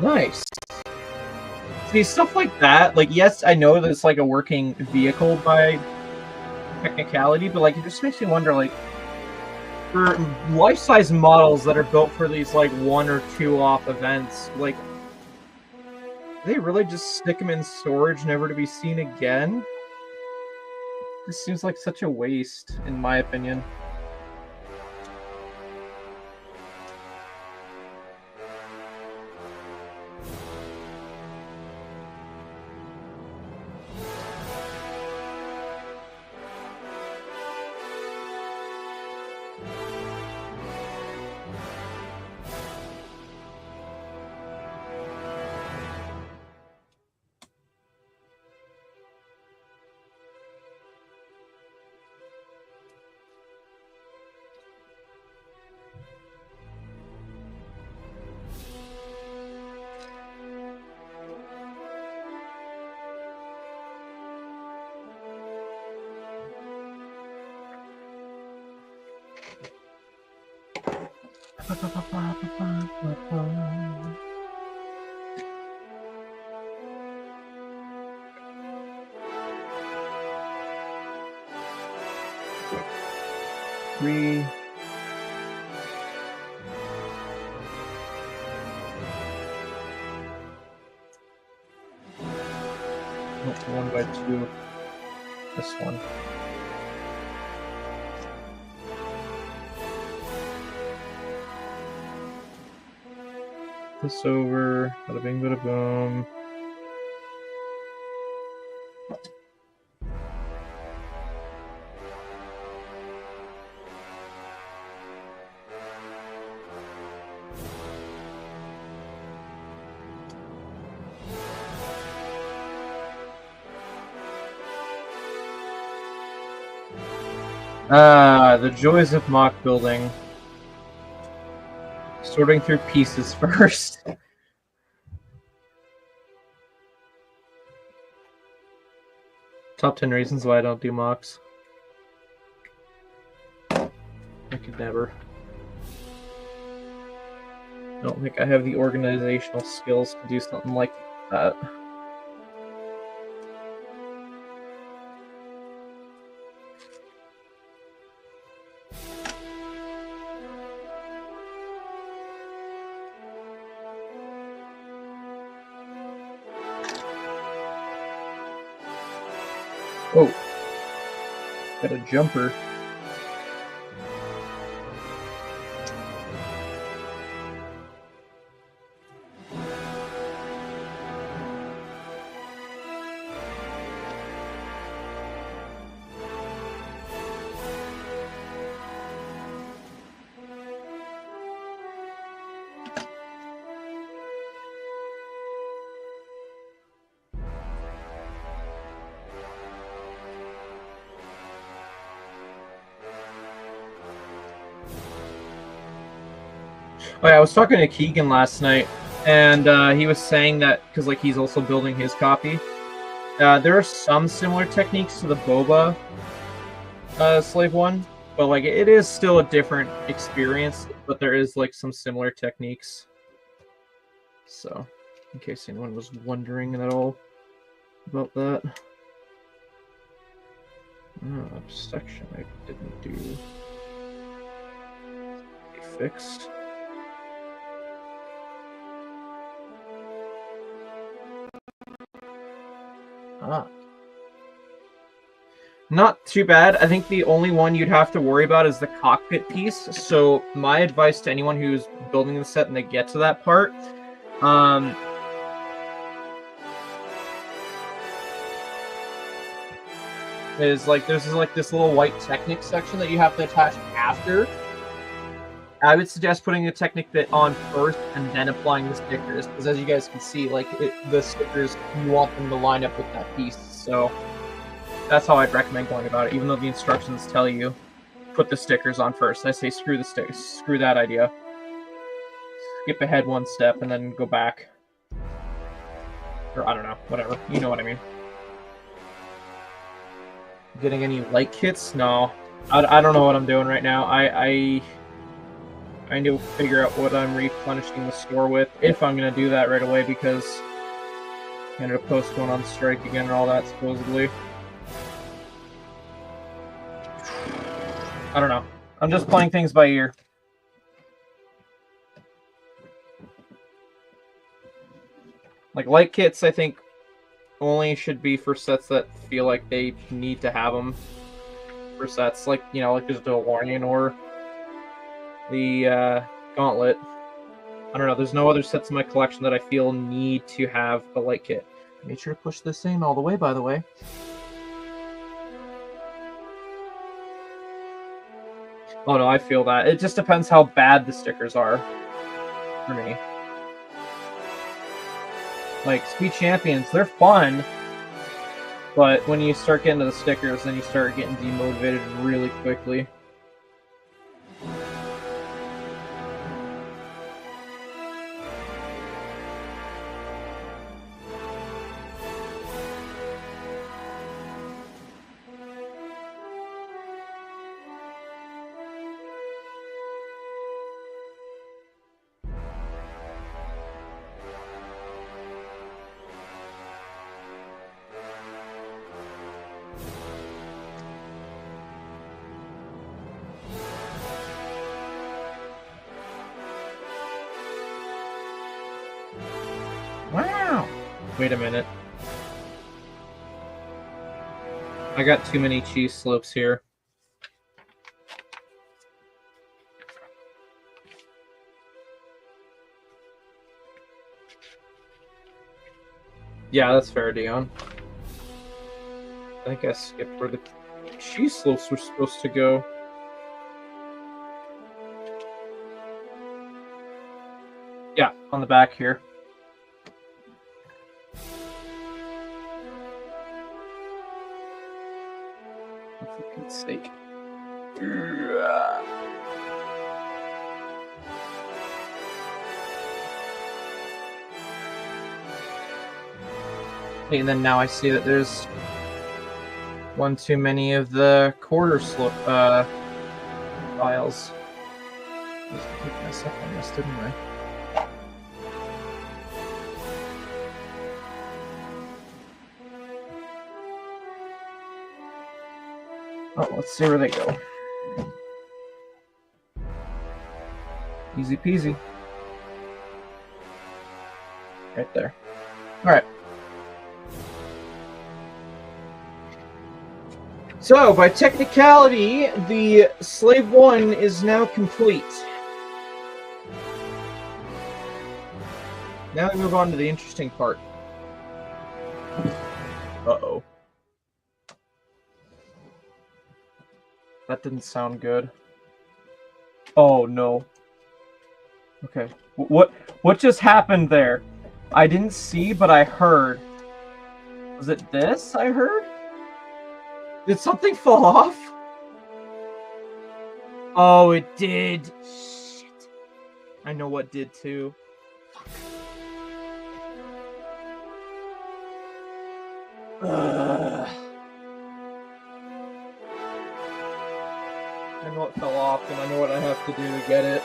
Nice. See, stuff like that, like, yes, I know that it's like a working vehicle by technicality, but like, it just makes me wonder, like, for life-size models that are built for these like 1 or 2 off events, like, they really just stick them in storage, never to be seen again? This seems like such a waste, in my opinion. Three. Nope, 1 by 2. This one. This over. Bada bing, bada boom. The joys of mock building. Sorting through pieces first. Top 10 reasons why I don't do mocks. I could never. I don't think I have the organizational skills to do something like that. Oh, got a jumper. Oh yeah, I was talking to Keegan last night, and he was saying that because like he's also building his copy. There are some similar techniques to the boba slave one, but like it is still a different experience. But there is like some similar techniques. So, in case anyone was wondering at all about that. Section I didn't do. Fixed. Ah. Not too bad. I think the only one you'd have to worry about is the cockpit piece. So my advice to anyone who's building the set and they get to that part, is like there's like this little white Technic section that you have to attach after. I would suggest putting the Technic bit on first and then applying the stickers, because as you guys can see, like the stickers, you want them to line up with that piece. So that's how I'd recommend going about it, even though the instructions tell you put the stickers on first. I say screw the stickers, screw that idea. Skip ahead one step and then go back. Or I don't know, whatever. You know what I mean. Getting any light kits? No. I don't know what I'm doing right now. I need to figure out what I'm replenishing the store with, if I'm going to do that right away, because Canada Post going on strike again and all that, supposedly. I don't know. I'm just playing things by ear. Like, light kits, I think, only should be for sets that feel like they need to have them for sets. Like, you know, like there's the Warrior or the Gauntlet. I don't know. There's no other sets in my collection that I feel need to have a light kit. I made sure to push this in all the way, by the way. Oh no, I feel that. It just depends how bad the stickers are for me. Like, Speed Champions, they're fun, but when you start getting to the stickers, then you start getting demotivated really quickly. Wow! Wait a minute. I got too many cheese slopes here. Yeah, that's fair, Dion. I think I skipped where the cheese slopes were supposed to go. Yeah, on the back here. For Pete's sake. And then now I see that there's one too many of the quarter slope files. I just picked myself on this, didn't I? Oh, let's see where they go. Easy peasy. Right there. Alright. So, by technicality, the Slave 1 is now complete. Now we move on to the interesting part. Uh-oh. That didn't sound good. Oh, no. Okay. What just happened there? I didn't see, but I heard. Was it this I heard? Did something fall off? Oh, it did. Shit. I know what did too. Ugh. I know it fell off, and I know what I have to do to get it.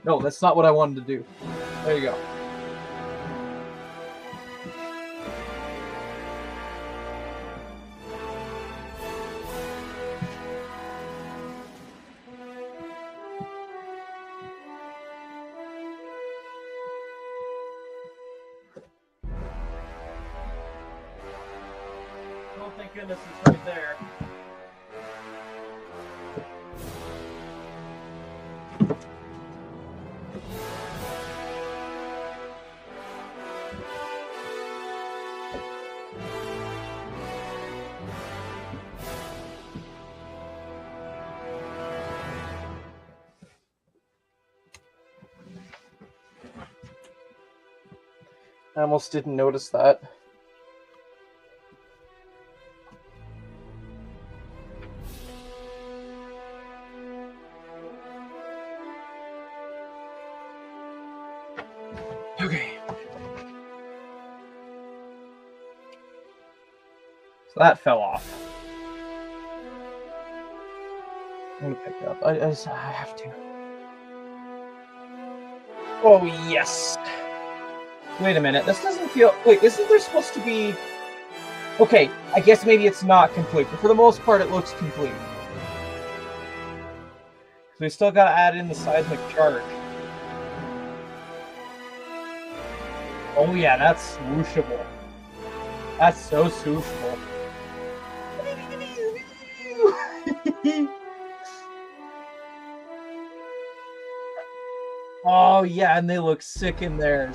No, that's not what I wanted to do. There you go. goodness it's right there. I almost didn't notice that. Okay. So that fell off. I'm gonna pick it up. I have to. Oh, yes. Wait a minute. This doesn't feel... Wait, isn't there supposed to be... Okay, I guess maybe it's not complete, but for the most part it looks complete. So we still gotta add in the seismic charge. Oh yeah, that's swooshable. That's so swooshable. Oh yeah, and they look sick in there.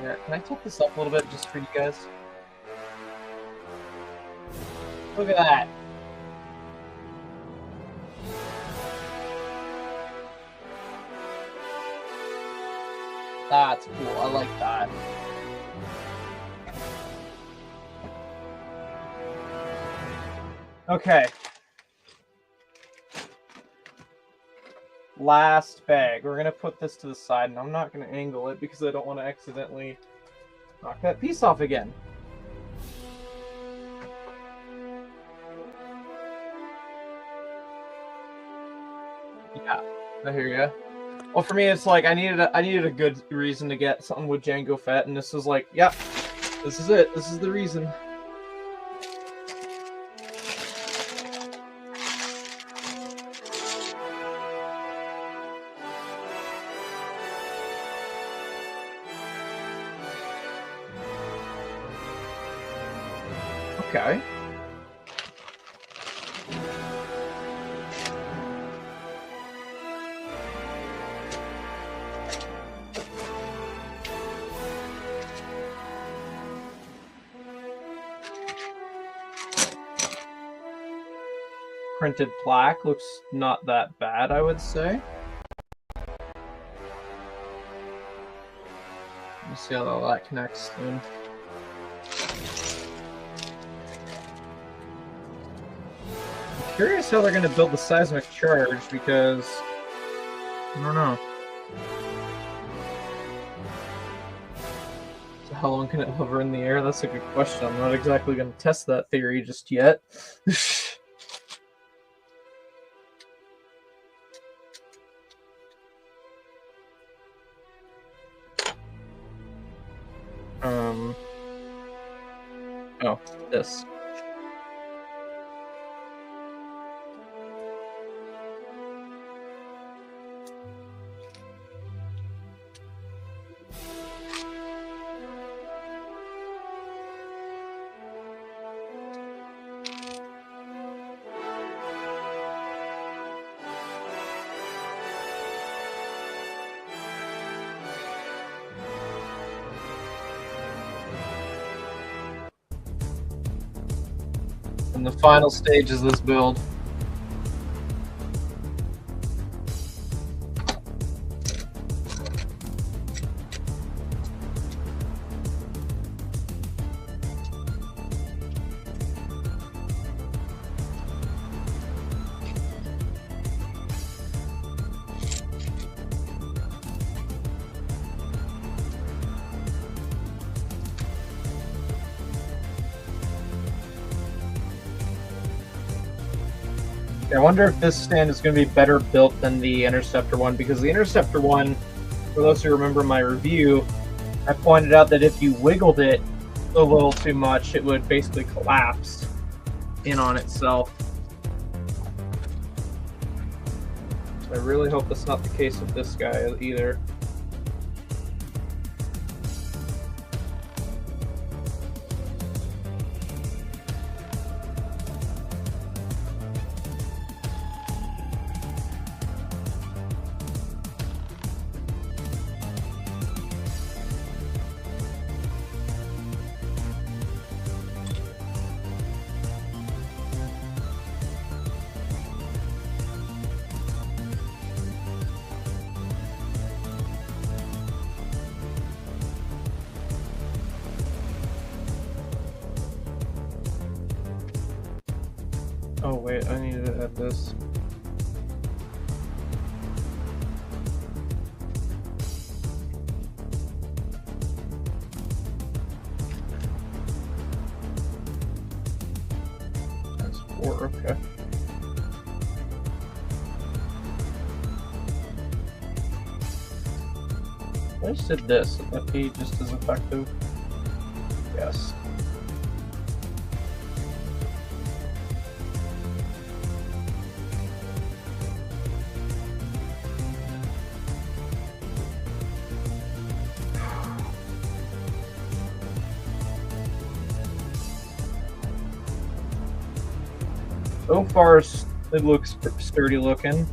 Here, can I tilt this up a little bit just for you guys? Look at that. That's cool. I like that. Okay. Last bag. We're going to put this to the side, and I'm not going to angle it because I don't want to accidentally knock that piece off again. Yeah, I hear ya. Well, for me, it's like I needed a good reason to get something with Django Fett, and this was like, yep, this is it. This is the reason. Okay. Printed plaque looks not that bad, I would say. Let's see how all that connects in. I'm curious how they're going to build the seismic charge because I don't know. So how long can it hover in the air? That's a good question. I'm not exactly going to test that theory just yet. Oh, this. And the final stage is this build. I wonder if this stand is going to be better built than the Interceptor one, because the Interceptor one, for those who remember my review, I pointed out that if you wiggled it a little too much, it would basically collapse in on itself. So I really hope that's not the case with this guy either. wait, I need to add this. That's 4, okay. I just did this. Would that be just as effective? Yes. So far, it looks sturdy looking.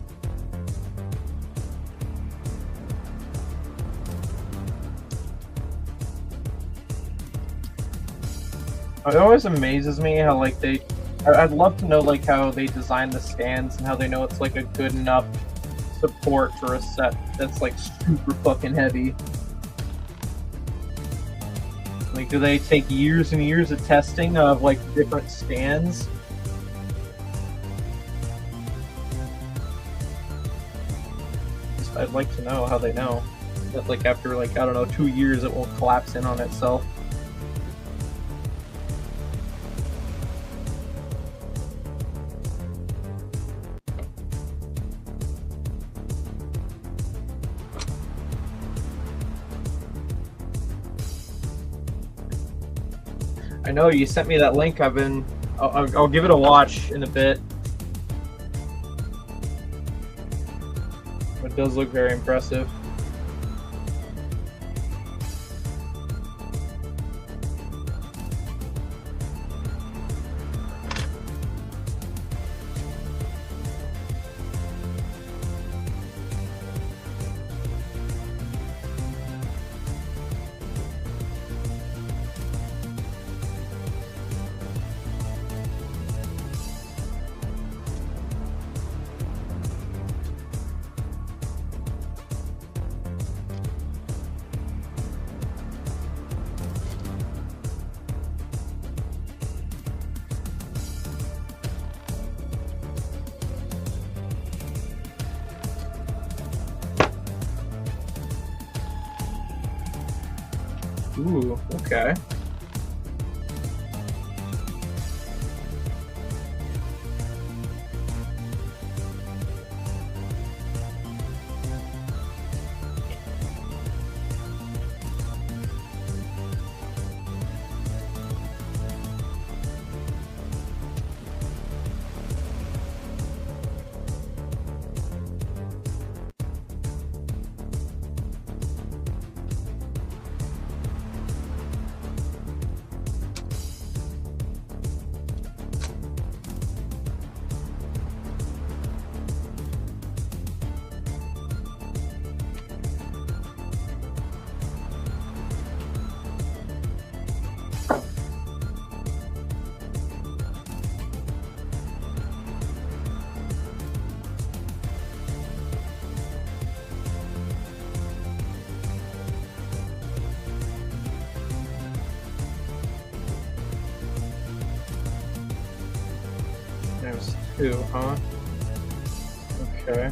It always amazes me how, like, I'd love to know, like, how they design the stands and how they know it's, like, a good enough support for a set that's, like, super fucking heavy. Like, do they take years and years of testing of, like, different stands? I'd like to know how they know that, like, after, like, I don't know, 2 years it won't collapse in on itself. I know you sent me that link. I'll give it a watch in a bit. It does look very impressive. Ooh, okay. There's 2, huh? Okay.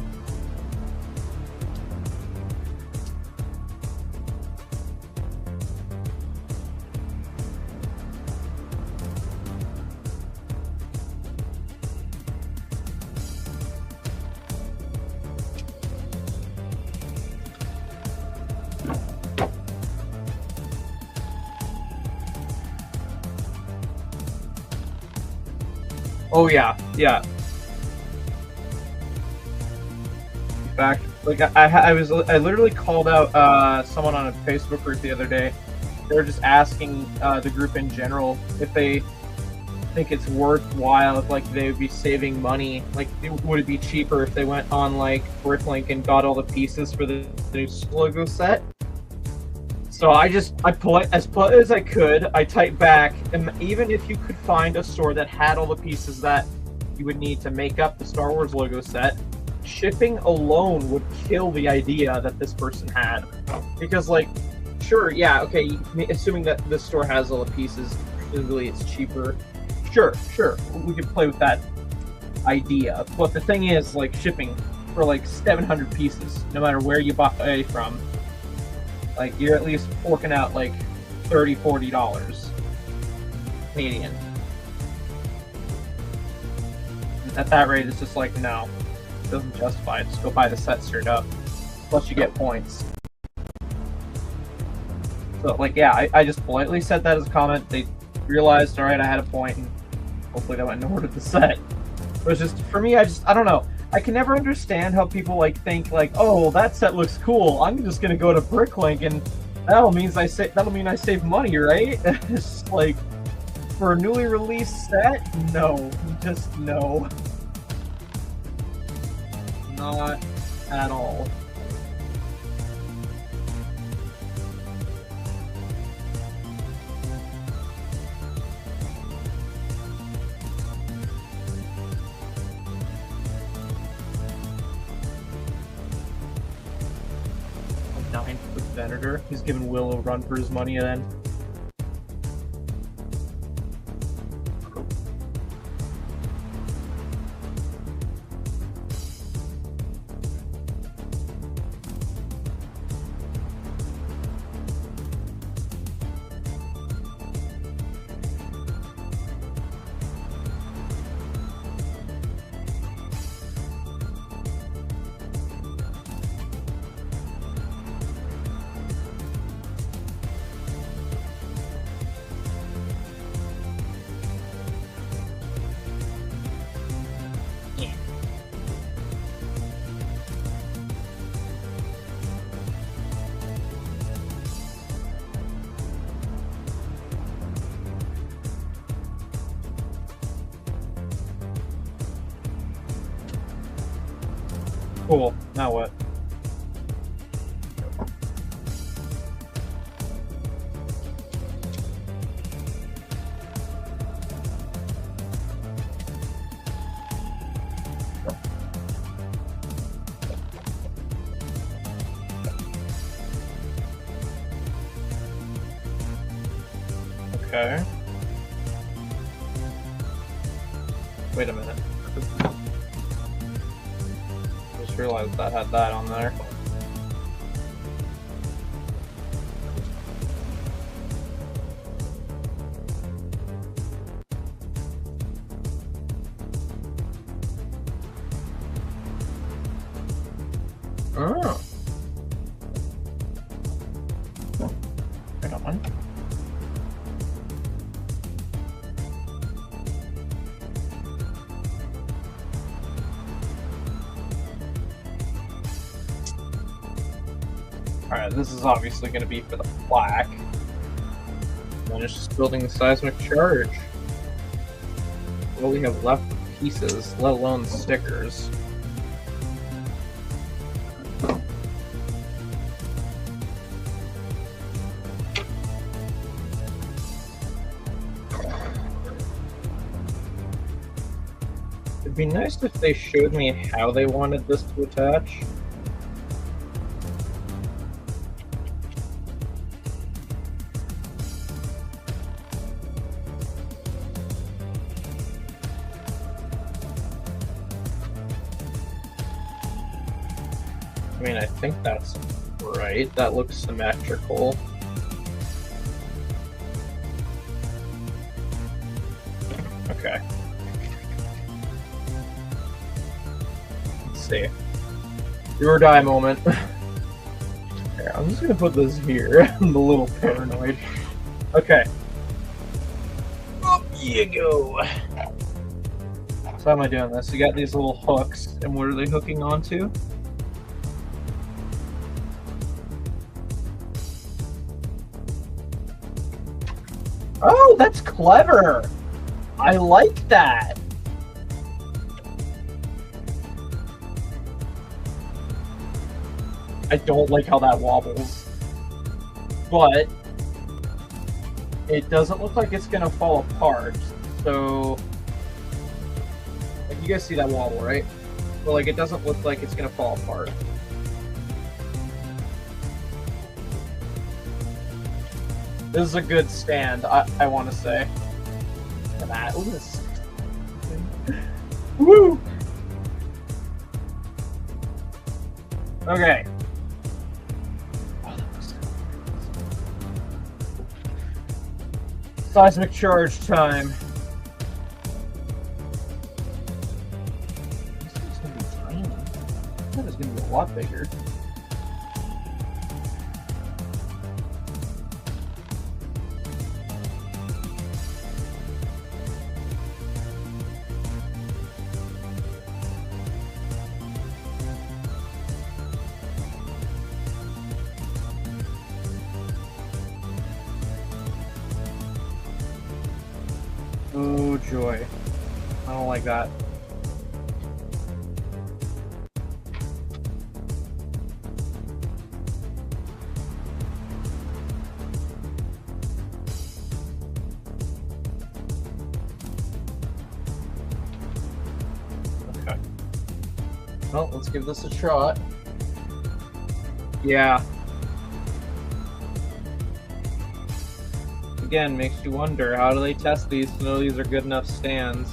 Oh yeah, yeah. In fact, like I literally called out someone on a Facebook group the other day. They were just asking the group in general if they think it's worthwhile, if like they would be saving money. Like, would it be cheaper if they went on like Bricklink and got all the pieces for the new logo set? So I polite as I could. I typed back, and even if you could find a store that had all the pieces that you would need to make up the Star Wars logo set, shipping alone would kill the idea that this person had. Because, like, sure, yeah, okay, assuming that this store has all the pieces, presumably it's cheaper. Sure, we could play with that. idea. But the thing is, like, shipping for like 700 pieces, no matter where you buy from, like, you're at least forking out like $30-$40 Canadian. At that rate, it's just like, no, it doesn't justify it. Just go buy the set straight up. Plus, you get points. So, like, yeah, I just politely said that as a comment. They realized, all right, I had a point, and hopefully they went and ordered the set. It was just, for me, I don't know. I can never understand how people, like, think, like, oh, that set looks cool. I'm just gonna go to Bricklink, and that'll mean I save money, right? It's just like, for a newly released set, no, just no. Not at all. A 9-foot Venator. He's giving Will a run for his money then. Cool. Now what? Okay. Wait a minute. Just realized that had that on there. Oh. Right on. Alright, this is obviously going to be for the plaque. And then it's just building the seismic charge. What we have left of pieces, let alone stickers. It'd be nice if they showed me how they wanted this to attach. I mean, I think that's right. That looks symmetrical. Okay. Let's see. Do or die moment. Here, I'm just gonna put this here. I'm a little paranoid. Okay. Up you go. So how am I doing this? You got these little hooks, and what are they hooking onto? Oh, that's clever! I like that! I don't like how that wobbles. But it doesn't look like it's gonna fall apart, so... Like, you guys see that wobble, right? But, like, it doesn't look like it's gonna fall apart. This is a good stand, I want to say. Look at that. Look at this. Woo! Okay. Seismic charge time. This thing's gonna be tiny. I thought it was gonna be a lot bigger. Oh joy. I don't like that. Okay. Well, let's give this a shot. Yeah. Again, makes you wonder, how do they test these to know these are good enough stands?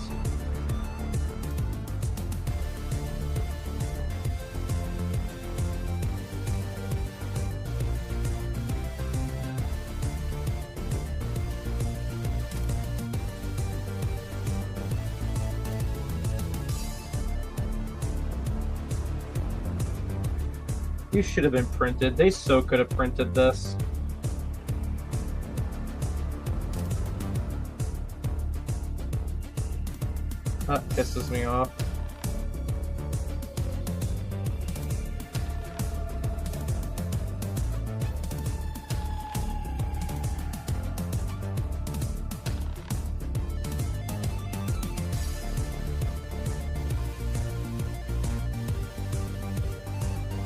You should have been printed. They so could have printed this. That pisses me off.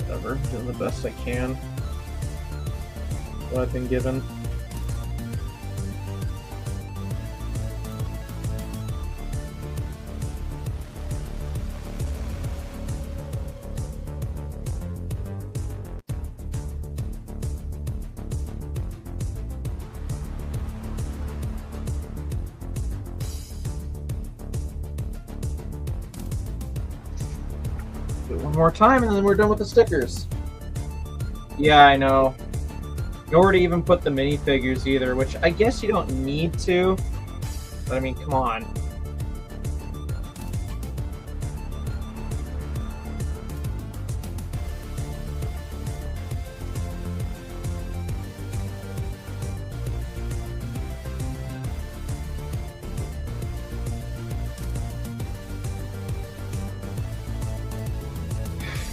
Whatever, doing the best I can. What I've been given. Do it one more time and then we're done with the stickers. Yeah, I know. Nor to even put the minifigures either, which I guess you don't need to. But I mean, come on.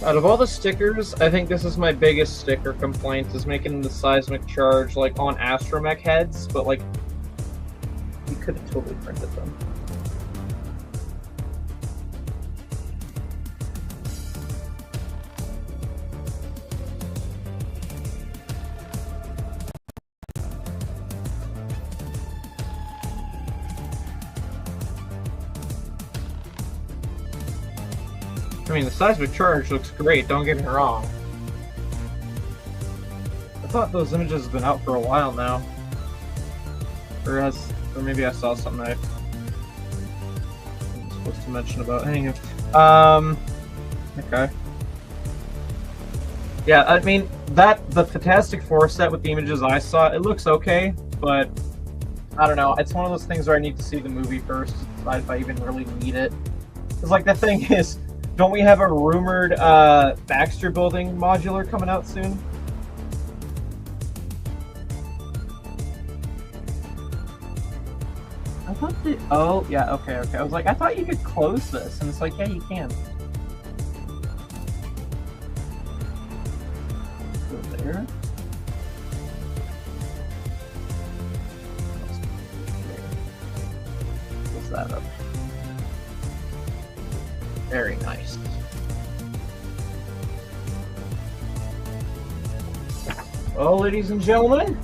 Out of all the stickers, I think this is my biggest sticker complaint, is making the seismic charge like on astromech heads, but like you could have totally printed them. I mean, the seismic charge looks great, don't get me wrong. I thought those images have been out for a while now. Or maybe I saw something I was supposed to mention about. Anyway. Okay. Yeah, I mean, the Fantastic Four set with the images I saw, it looks okay, but I don't know. It's one of those things where I need to see the movie first to decide if I even really need it. Because, like, the thing is, don't we have a rumored Baxter Building modular coming out soon? I thought that. Oh, yeah, okay. I was like, I thought you could close this. And it's like, yeah, you can. Go there. Close that up. Very nice. Well, ladies and gentlemen,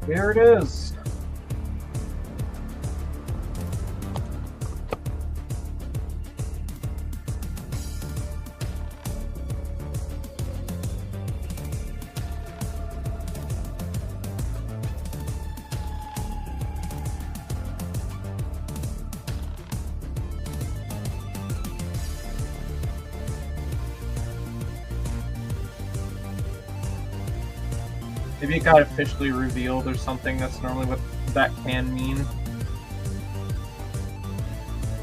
here it is. Maybe it got officially revealed or something. That's normally what that can mean.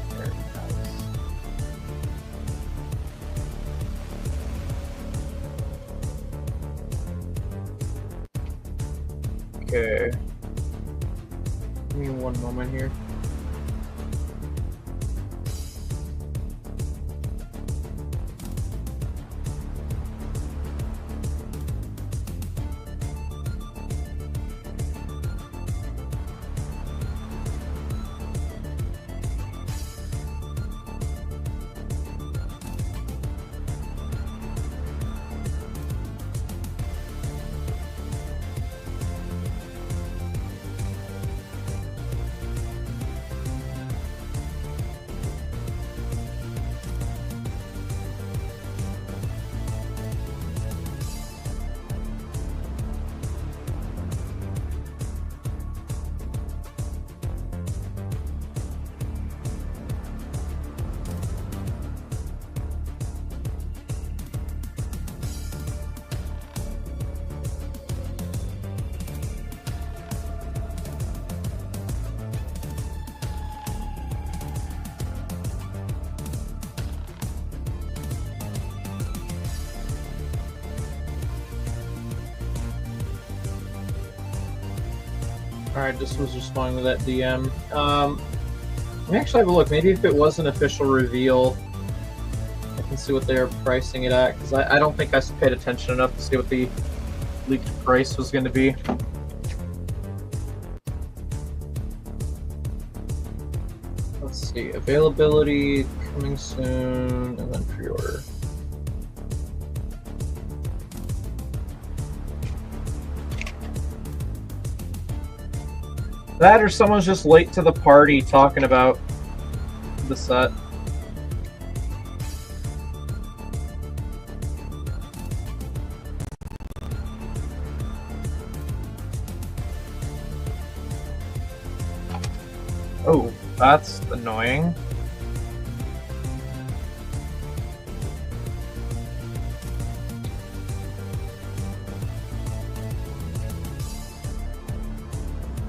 Very nice. Okay. Give me one moment here. Alright, this was responding to that DM. Let me actually have a look. Maybe if it was an official reveal, I can see what they're pricing it at, because I don't think I paid attention enough to see what the leaked price was going to be. Let's see. Availability, coming soon, and then pre-order. That or someone's just late to the party talking about the set. Oh, that's annoying.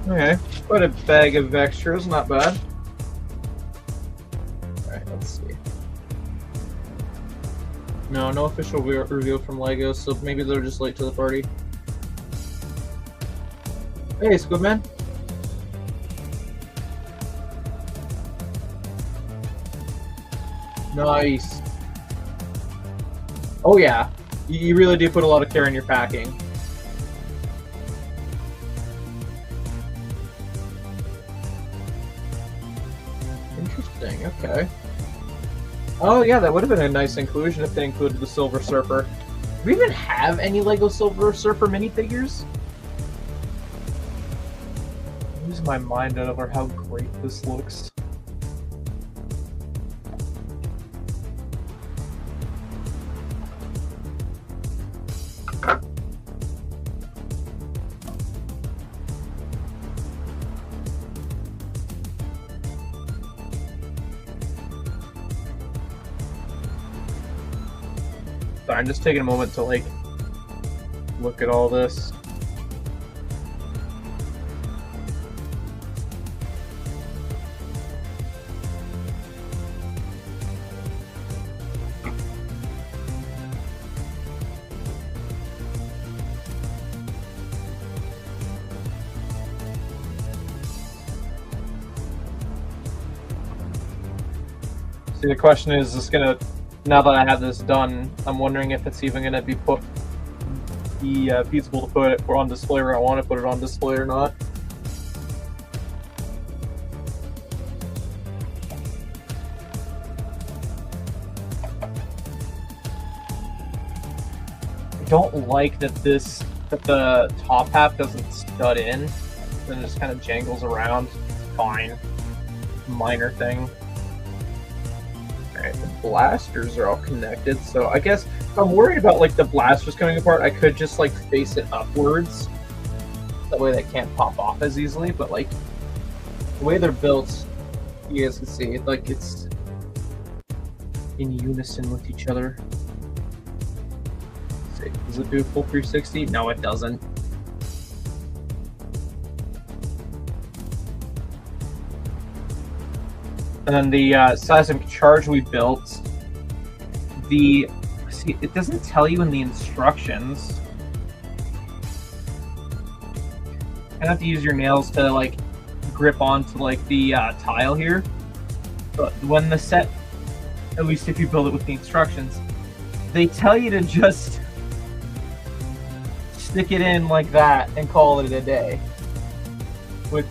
Okay, quite a bag of extras, not bad. Alright, let's see. No official reveal from LEGO, so maybe they're just late to the party. Hey, Squidman. Nice. Oh yeah, you really do put a lot of care in your packing. Interesting, okay. Oh yeah, that would have been a nice inclusion if they included the Silver Surfer. Do we even have any LEGO Silver Surfer minifigures? I'm losing my mind over how great this looks. I'm just taking a moment to like look at all this. See, the question is this gonna, now that I have this done, I'm wondering if it's even going to be feasible to put it on display where I want to put it on display or not. I don't like that the top half doesn't stud in, and it just kind of jangles around. Fine. Minor thing. Alright, the blasters are all connected, so I guess if I'm worried about like the blasters coming apart, I could just like face it upwards. That way they can't pop off as easily, but like the way they're built, you guys can see, like it's in unison with each other. Let's see, does it do full 360? No, it doesn't. And then the seismic charge we built, see, it doesn't tell you in the instructions. You have to use your nails to like grip onto like the tile here. But when the set, at least if you build it with the instructions, they tell you to just stick it in like that and call it a day. With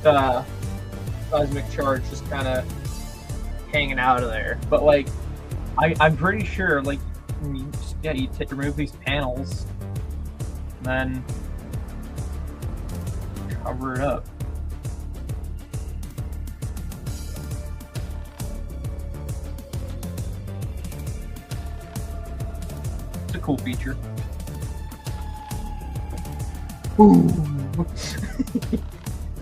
seismic charge just kind of hanging out of there. But like, I'm pretty sure like, you remove these panels, and then cover it up. It's a cool feature. Ooh.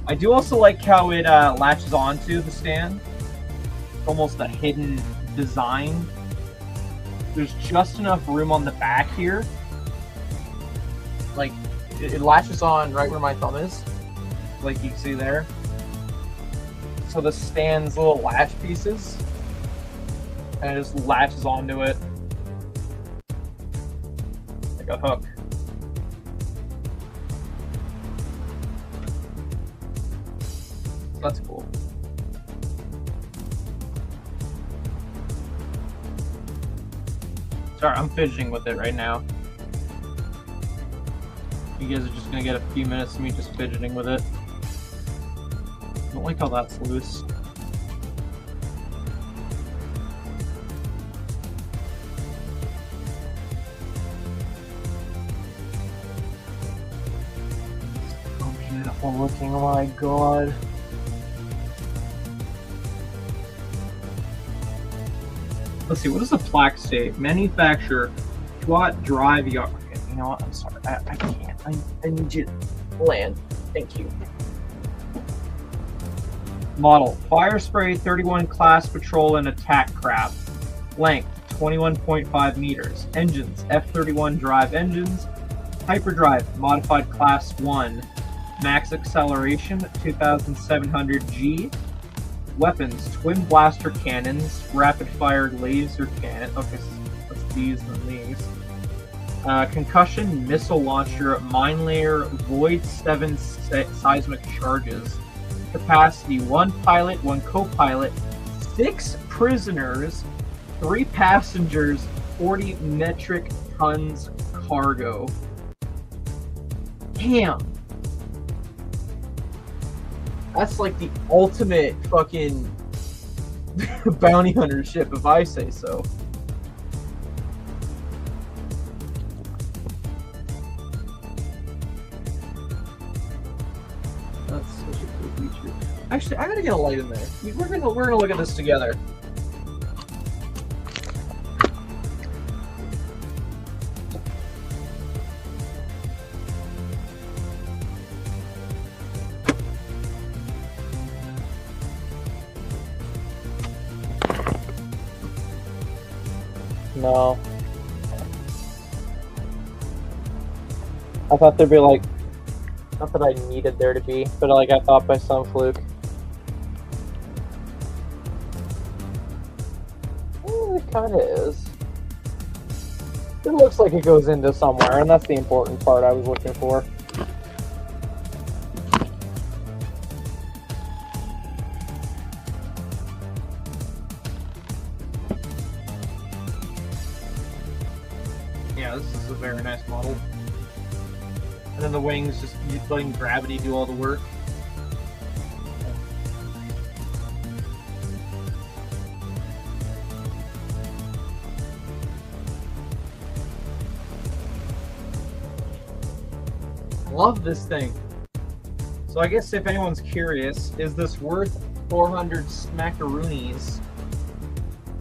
I do also like how it latches onto the stand. It's almost a hidden design. There's just enough room on the back here. Like, it latches on right where my thumb is. Like you can see there. So the stand's little latch pieces. And it just latches onto it. Like a hook. That's cool. Sorry, I'm fidgeting with it right now. You guys are just gonna get a few minutes of me just fidgeting with it. I don't like how that's loose. Oh, beautiful looking, oh my god. Let's see, what does the plaque say? Manufacturer, SWAT drive yard. Okay, you know what? I'm sorry. I can't. I need you to land. Thank you. Model, fire spray 31 class patrol and attack craft. Length, 21.5 meters. Engines, F31 drive engines. Hyperdrive, modified class 1. Max acceleration, 2,700 G. Weapons, twin blaster cannons, rapid-fire laser cannon. Okay, so let's these and these. Concussion missile launcher, mine layer, void 7 seismic charges. Capacity: 1 pilot, 1 co-pilot, 6 prisoners, 3 passengers, 40 metric tons cargo. Damn. That's like the ultimate fucking bounty hunter ship, if I say so. That's such a cool feature. Actually, I gotta get a light in there. We're gonna look at this together. No. I thought there'd be like, not that I needed there to be, but like I thought by some fluke. It kind of is. It looks like it goes into somewhere, and that's the important part I was looking for. Yeah, this is a very nice model. And then the wings, just letting gravity do all the work. Love this thing. So I guess if anyone's curious, is this worth 400 smackaroonies?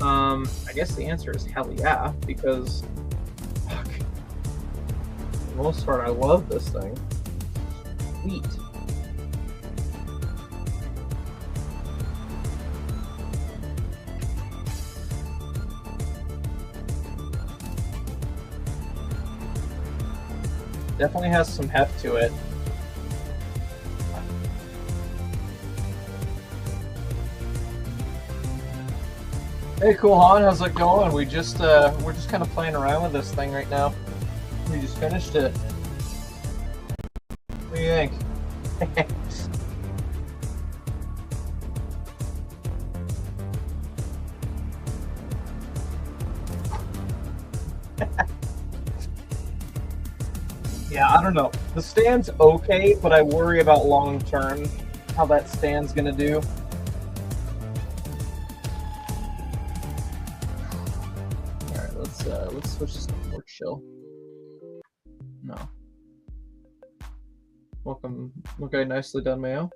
I guess the answer is hell yeah, because fuck. For the most part, I love this thing. Sweet. Definitely has some heft to it. Hey, Cool Han, how's it going? We're just kind of playing around with this thing right now. We just finished it. What do you think? Yeah, I don't know. The stand's okay, but I worry about long term how that stand's gonna do. Alright, let's switch to something more chill. No. Welcome. Okay, nicely done, Mayo.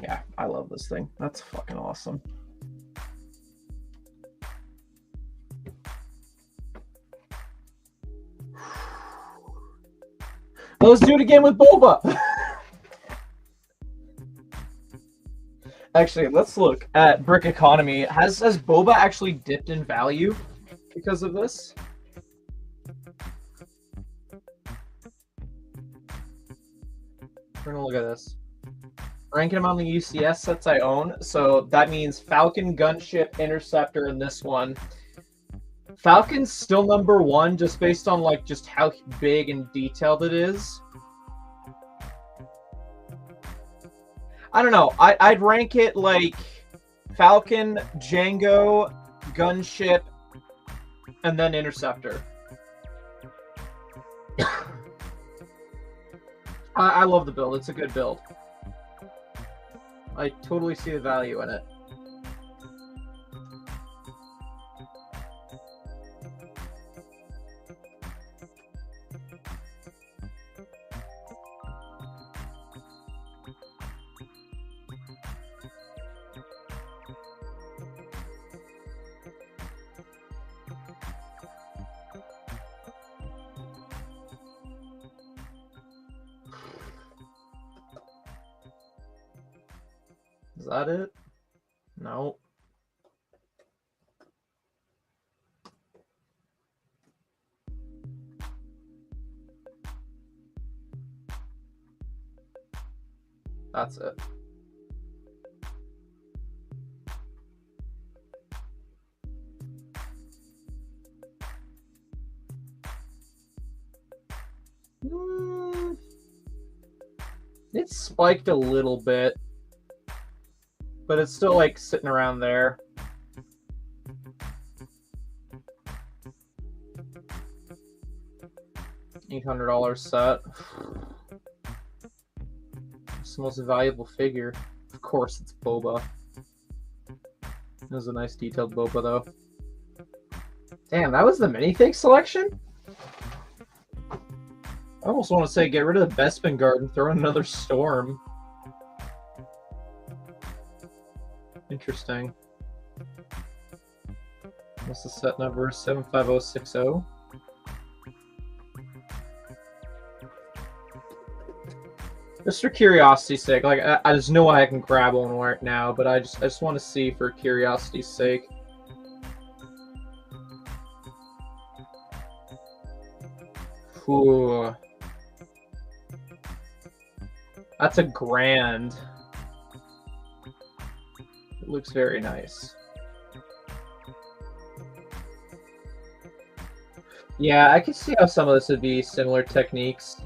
Yeah, I love this thing. That's fucking awesome. Let's do it again with Boba. Actually, let's look at Brick Economy. Has Boba actually dipped in value because of this? We're gonna look at this. Ranking them on the UCS sets I own. So that means Falcon, Gunship, Interceptor, and this one. Falcon's still #1 just based on like just how big and detailed it is. I don't know. I'd rank it like Falcon, Django, Gunship, and then Interceptor. I love the build. It's a good build. I totally see the value in it. Is that it? No. That's it. It's spiked a little bit, but it's still like sitting around there. $800 set. It's the most valuable figure. Of course, it's Boba. It was a nice detailed Boba, though. Damn, that was the minifig selection? I almost want to say get rid of the Bespin Guard and throw in another Storm. Interesting. What's the set number? 75060. Just for curiosity's sake, like I just know I can grab one right now, but I just want to see for curiosity's sake. Ooh. That's a grand. It looks very nice. Yeah, I can see how some of this would be similar techniques.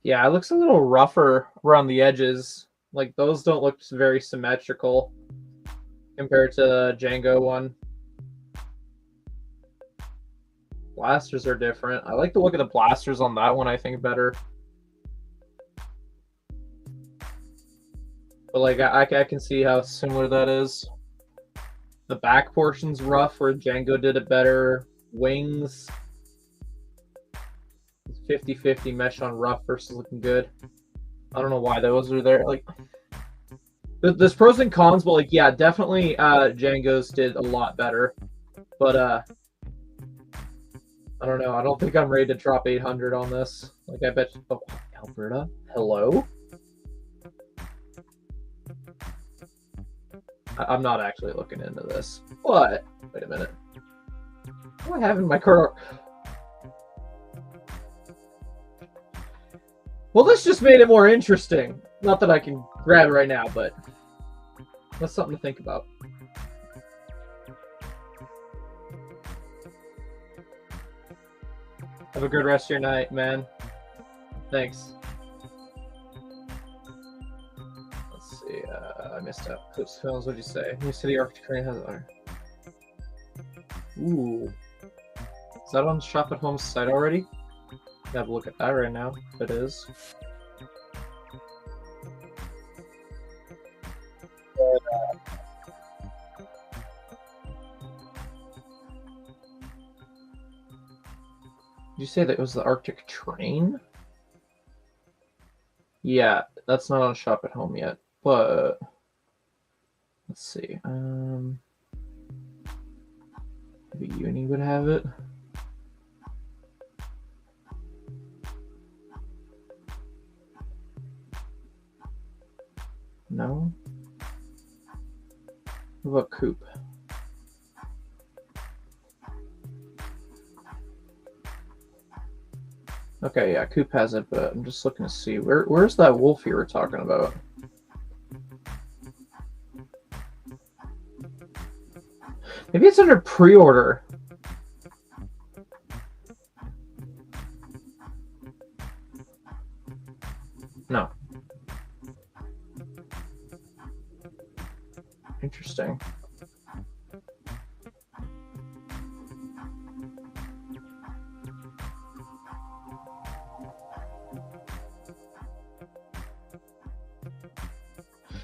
Yeah, it looks a little rougher around the edges. Like, those don't look very symmetrical compared to the Django one. Blasters are different. I like the look of the blasters on that one, I think, better. But, like, I can see how similar that is. The back portion's rough, where Django did it better. Wings. 50-50 mesh on rough versus looking good. I don't know why those are there. Like, there's pros and cons, but like, yeah, definitely Django's did a lot better. But I don't know. I don't think I'm ready to drop 800 on this. Like, I bet. Oh, Alberta, hello. I'm not actually looking into this. But wait a minute. What happened to my card? Well, this just made it more interesting. Not that I can grab it right now, but that's something to think about. Have a good rest of your night, man. Thanks. Let's see. I missed out. Clips films. What'd you say? New City Architect has it. Ooh. Is that on Shop at Home's site already? Have a look at that right now. If it is. Did you say that it was the Arctic Train? Yeah, that's not on Shop at Home yet, but let's see. Maybe Uni would have it. No. What about Coop? Okay, yeah, Coop has it, but I'm just looking to see where's that wolf you were talking about? Maybe it's under pre-order. No. Interesting.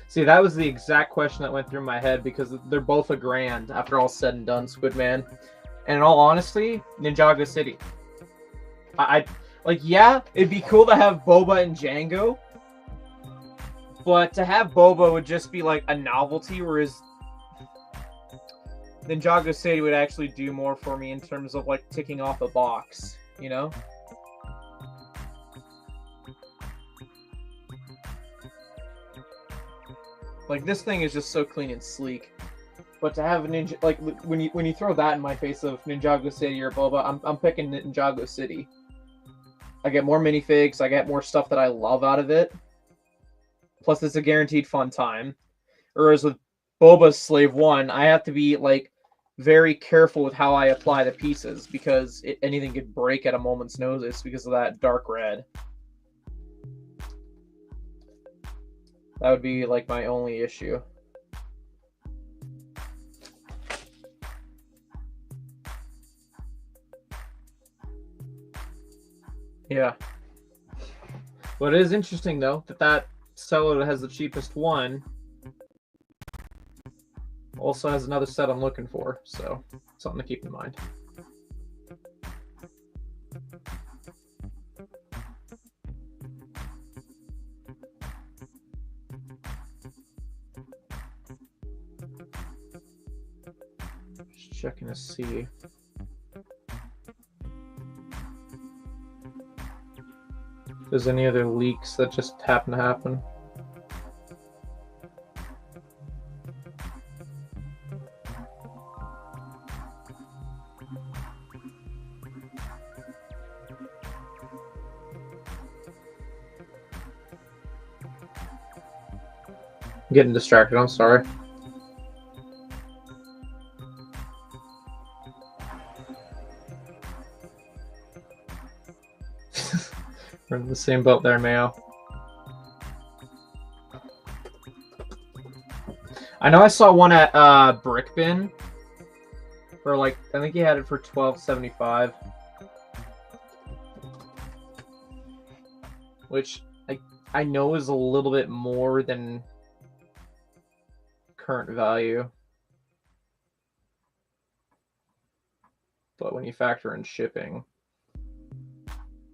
See, that was the exact question that went through my head because they're both $1,000 after all said and done, Squidman. And in all honesty, Ninjago City. I like, yeah, it'd be cool to have Boba and Django, but to have Boba would just be like a novelty, whereas Ninjago City would actually do more for me in terms of like ticking off a box, you know? Like, this thing is just so clean and sleek. But to have a Ninja, like, when you throw that in my face of Ninjago City or Boba, I'm picking Ninjago City. I get more minifigs, I get more stuff that I love out of it. Plus, it's a guaranteed fun time. Whereas with Boba's Slave 1, I have to be, like, very careful with how I apply the pieces because anything could break at a moment's notice because of that dark red. That would be, like, my only issue. Yeah. But it is interesting, though, that seller that has the cheapest one also has another set I'm looking for, so something to keep in mind. Just checking to see. If there's any other leaks that just happen to happen. I'm getting distracted, I'm sorry. We're in the same boat there, Mayo. I know I saw one at Brick Bin for, like, I think he had it for $12.75, which I know is a little bit more than current value, but when you factor in shipping.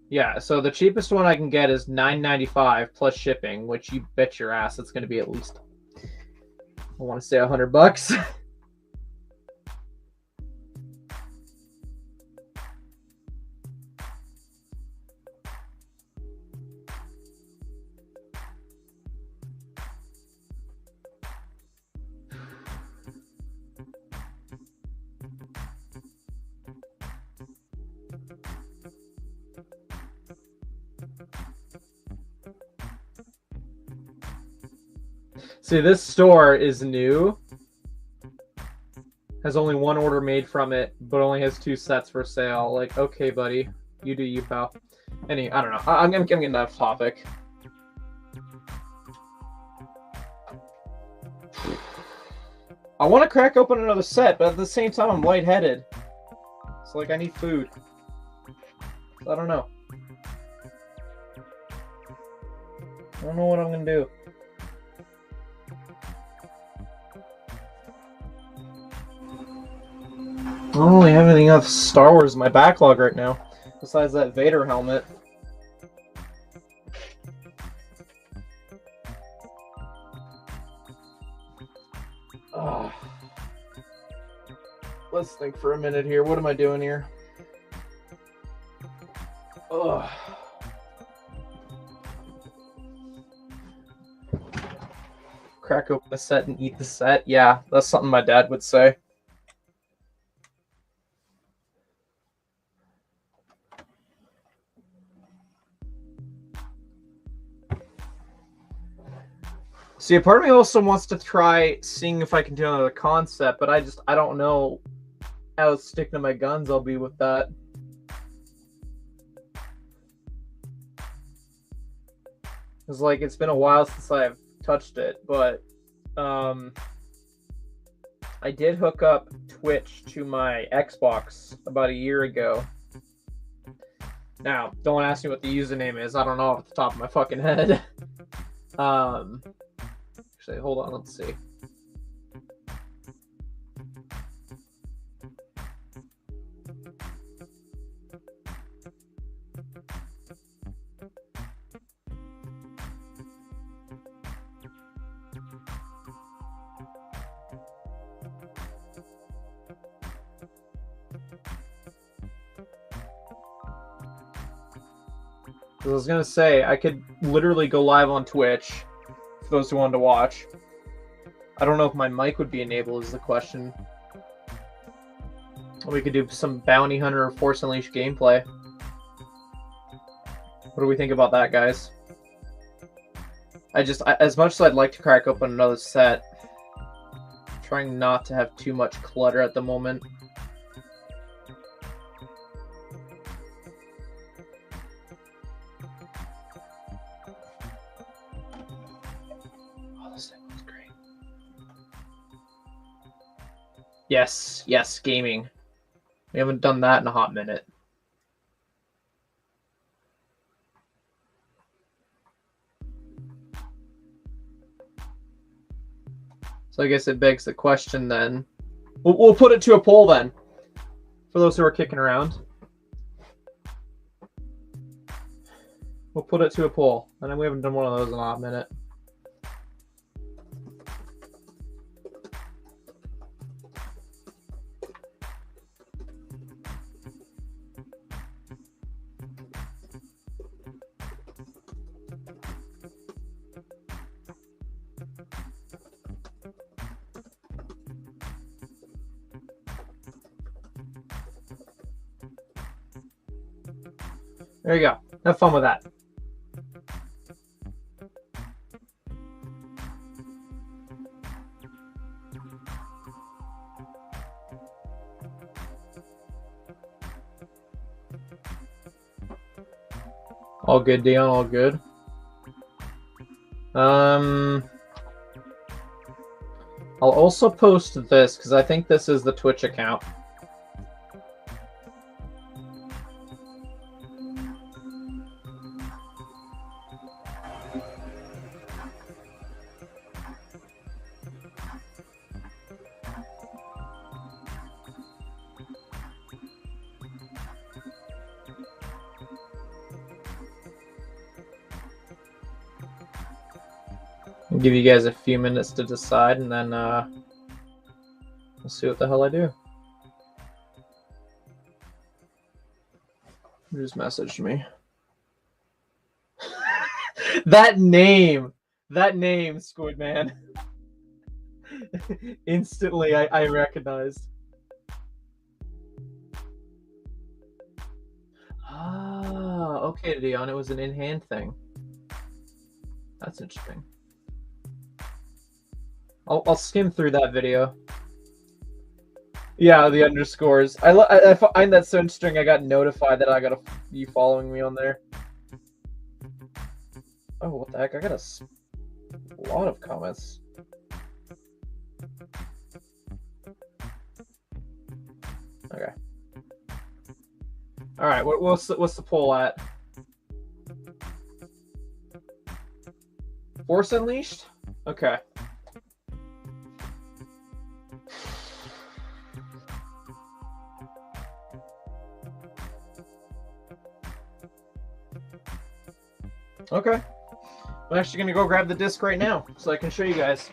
Yeah, so the cheapest one I can get is $9.95 plus shipping, which you bet your ass it's going to be at least, I want to say $100. See, this store is new. Has only one order made from it, but only has 2 sets for sale. Like, okay, buddy. You do you, pal. I don't know. I'm getting off topic. I want to crack open another set, but at the same time, I'm lightheaded. So, like, I need food. So I don't know. I don't know what I'm going to do. I don't really have anything else Star Wars in my backlog right now, besides that Vader helmet. Let's think for a minute here. What am I doing here? Ugh. Crack open the set and eat the set. Yeah, that's something my dad would say. See, a part of me also wants to try seeing if I can do another concept, but I don't know how sticking to my guns I'll be with that. It's like, it's been a while since I've touched it, but I did hook up Twitch to my Xbox about a year ago. Now, don't ask me what the username is. I don't know off the top of my fucking head. Actually, hold on, let's see. I was gonna say, I could literally go live on Twitch for those who wanted to watch. I don't know if my mic would be enabled is the question. We could do some Bounty Hunter or Force Unleashed gameplay. What do we think about that, guys? As much as I'd like to crack open another set, I'm trying not to have too much clutter at the moment. Yes, gaming. We haven't done that in a hot minute. So I guess it begs the question then. We'll put it to a poll then, for those who are kicking around. We'll put it to a poll. And then we haven't done one of those in a hot minute. There you go. Have fun with that. All good, Dion. All good. I'll also post this because I think this is the Twitch account. I'll give you guys a few minutes to decide, and then we'll see what the hell I do. Who just messaged me? That name, Squid Man. Instantly, I recognized. Ah, okay, Dion. It was an in-hand thing. That's interesting. I'll skim through that video. Yeah, the underscores. I find that so interesting. I got notified that I got you following me on there. Oh, what the heck? I got a lot of comments. Okay. All right. What's the poll at? Force Unleashed? Okay. Okay. I'm actually going to go grab the disc right now so I can show you guys.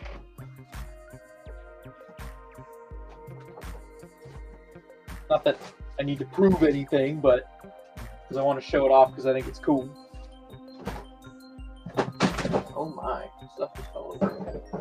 Not that I need to prove anything, but because I want to show it off because I think it's cool. Oh my, stuff just fell over.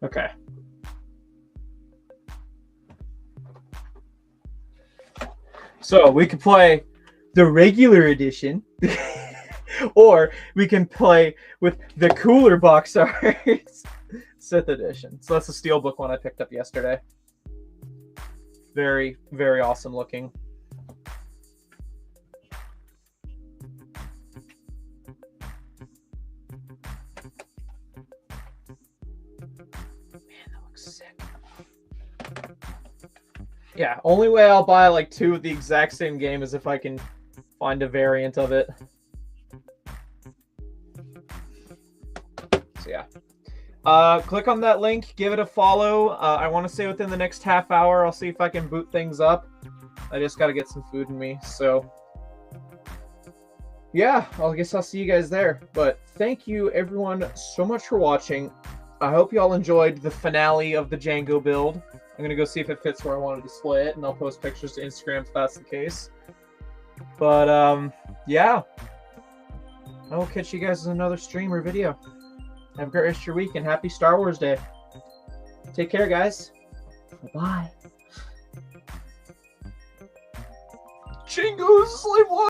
Okay. So we could play the regular edition, or we can play with the cooler box art Sith edition. So that's the steelbook one I picked up yesterday. Very, very awesome looking. Sick. Yeah, only way I'll buy like 2 of the exact same game is if I can find a variant of it. So yeah. Click on that link, give it a follow. I want to say within the next half hour, I'll see if I can boot things up. I just got to get some food in me, so yeah, I guess I'll see you guys there. But thank you everyone so much for watching. I hope you all enjoyed the finale of the Django build. I'm going to go see if it fits where I want to display it, and I'll post pictures to Instagram if that's the case. But, yeah. I will catch you guys in another stream or video. Have a great rest of your week, and happy Star Wars Day. Take care, guys. Bye. Django's Slave One!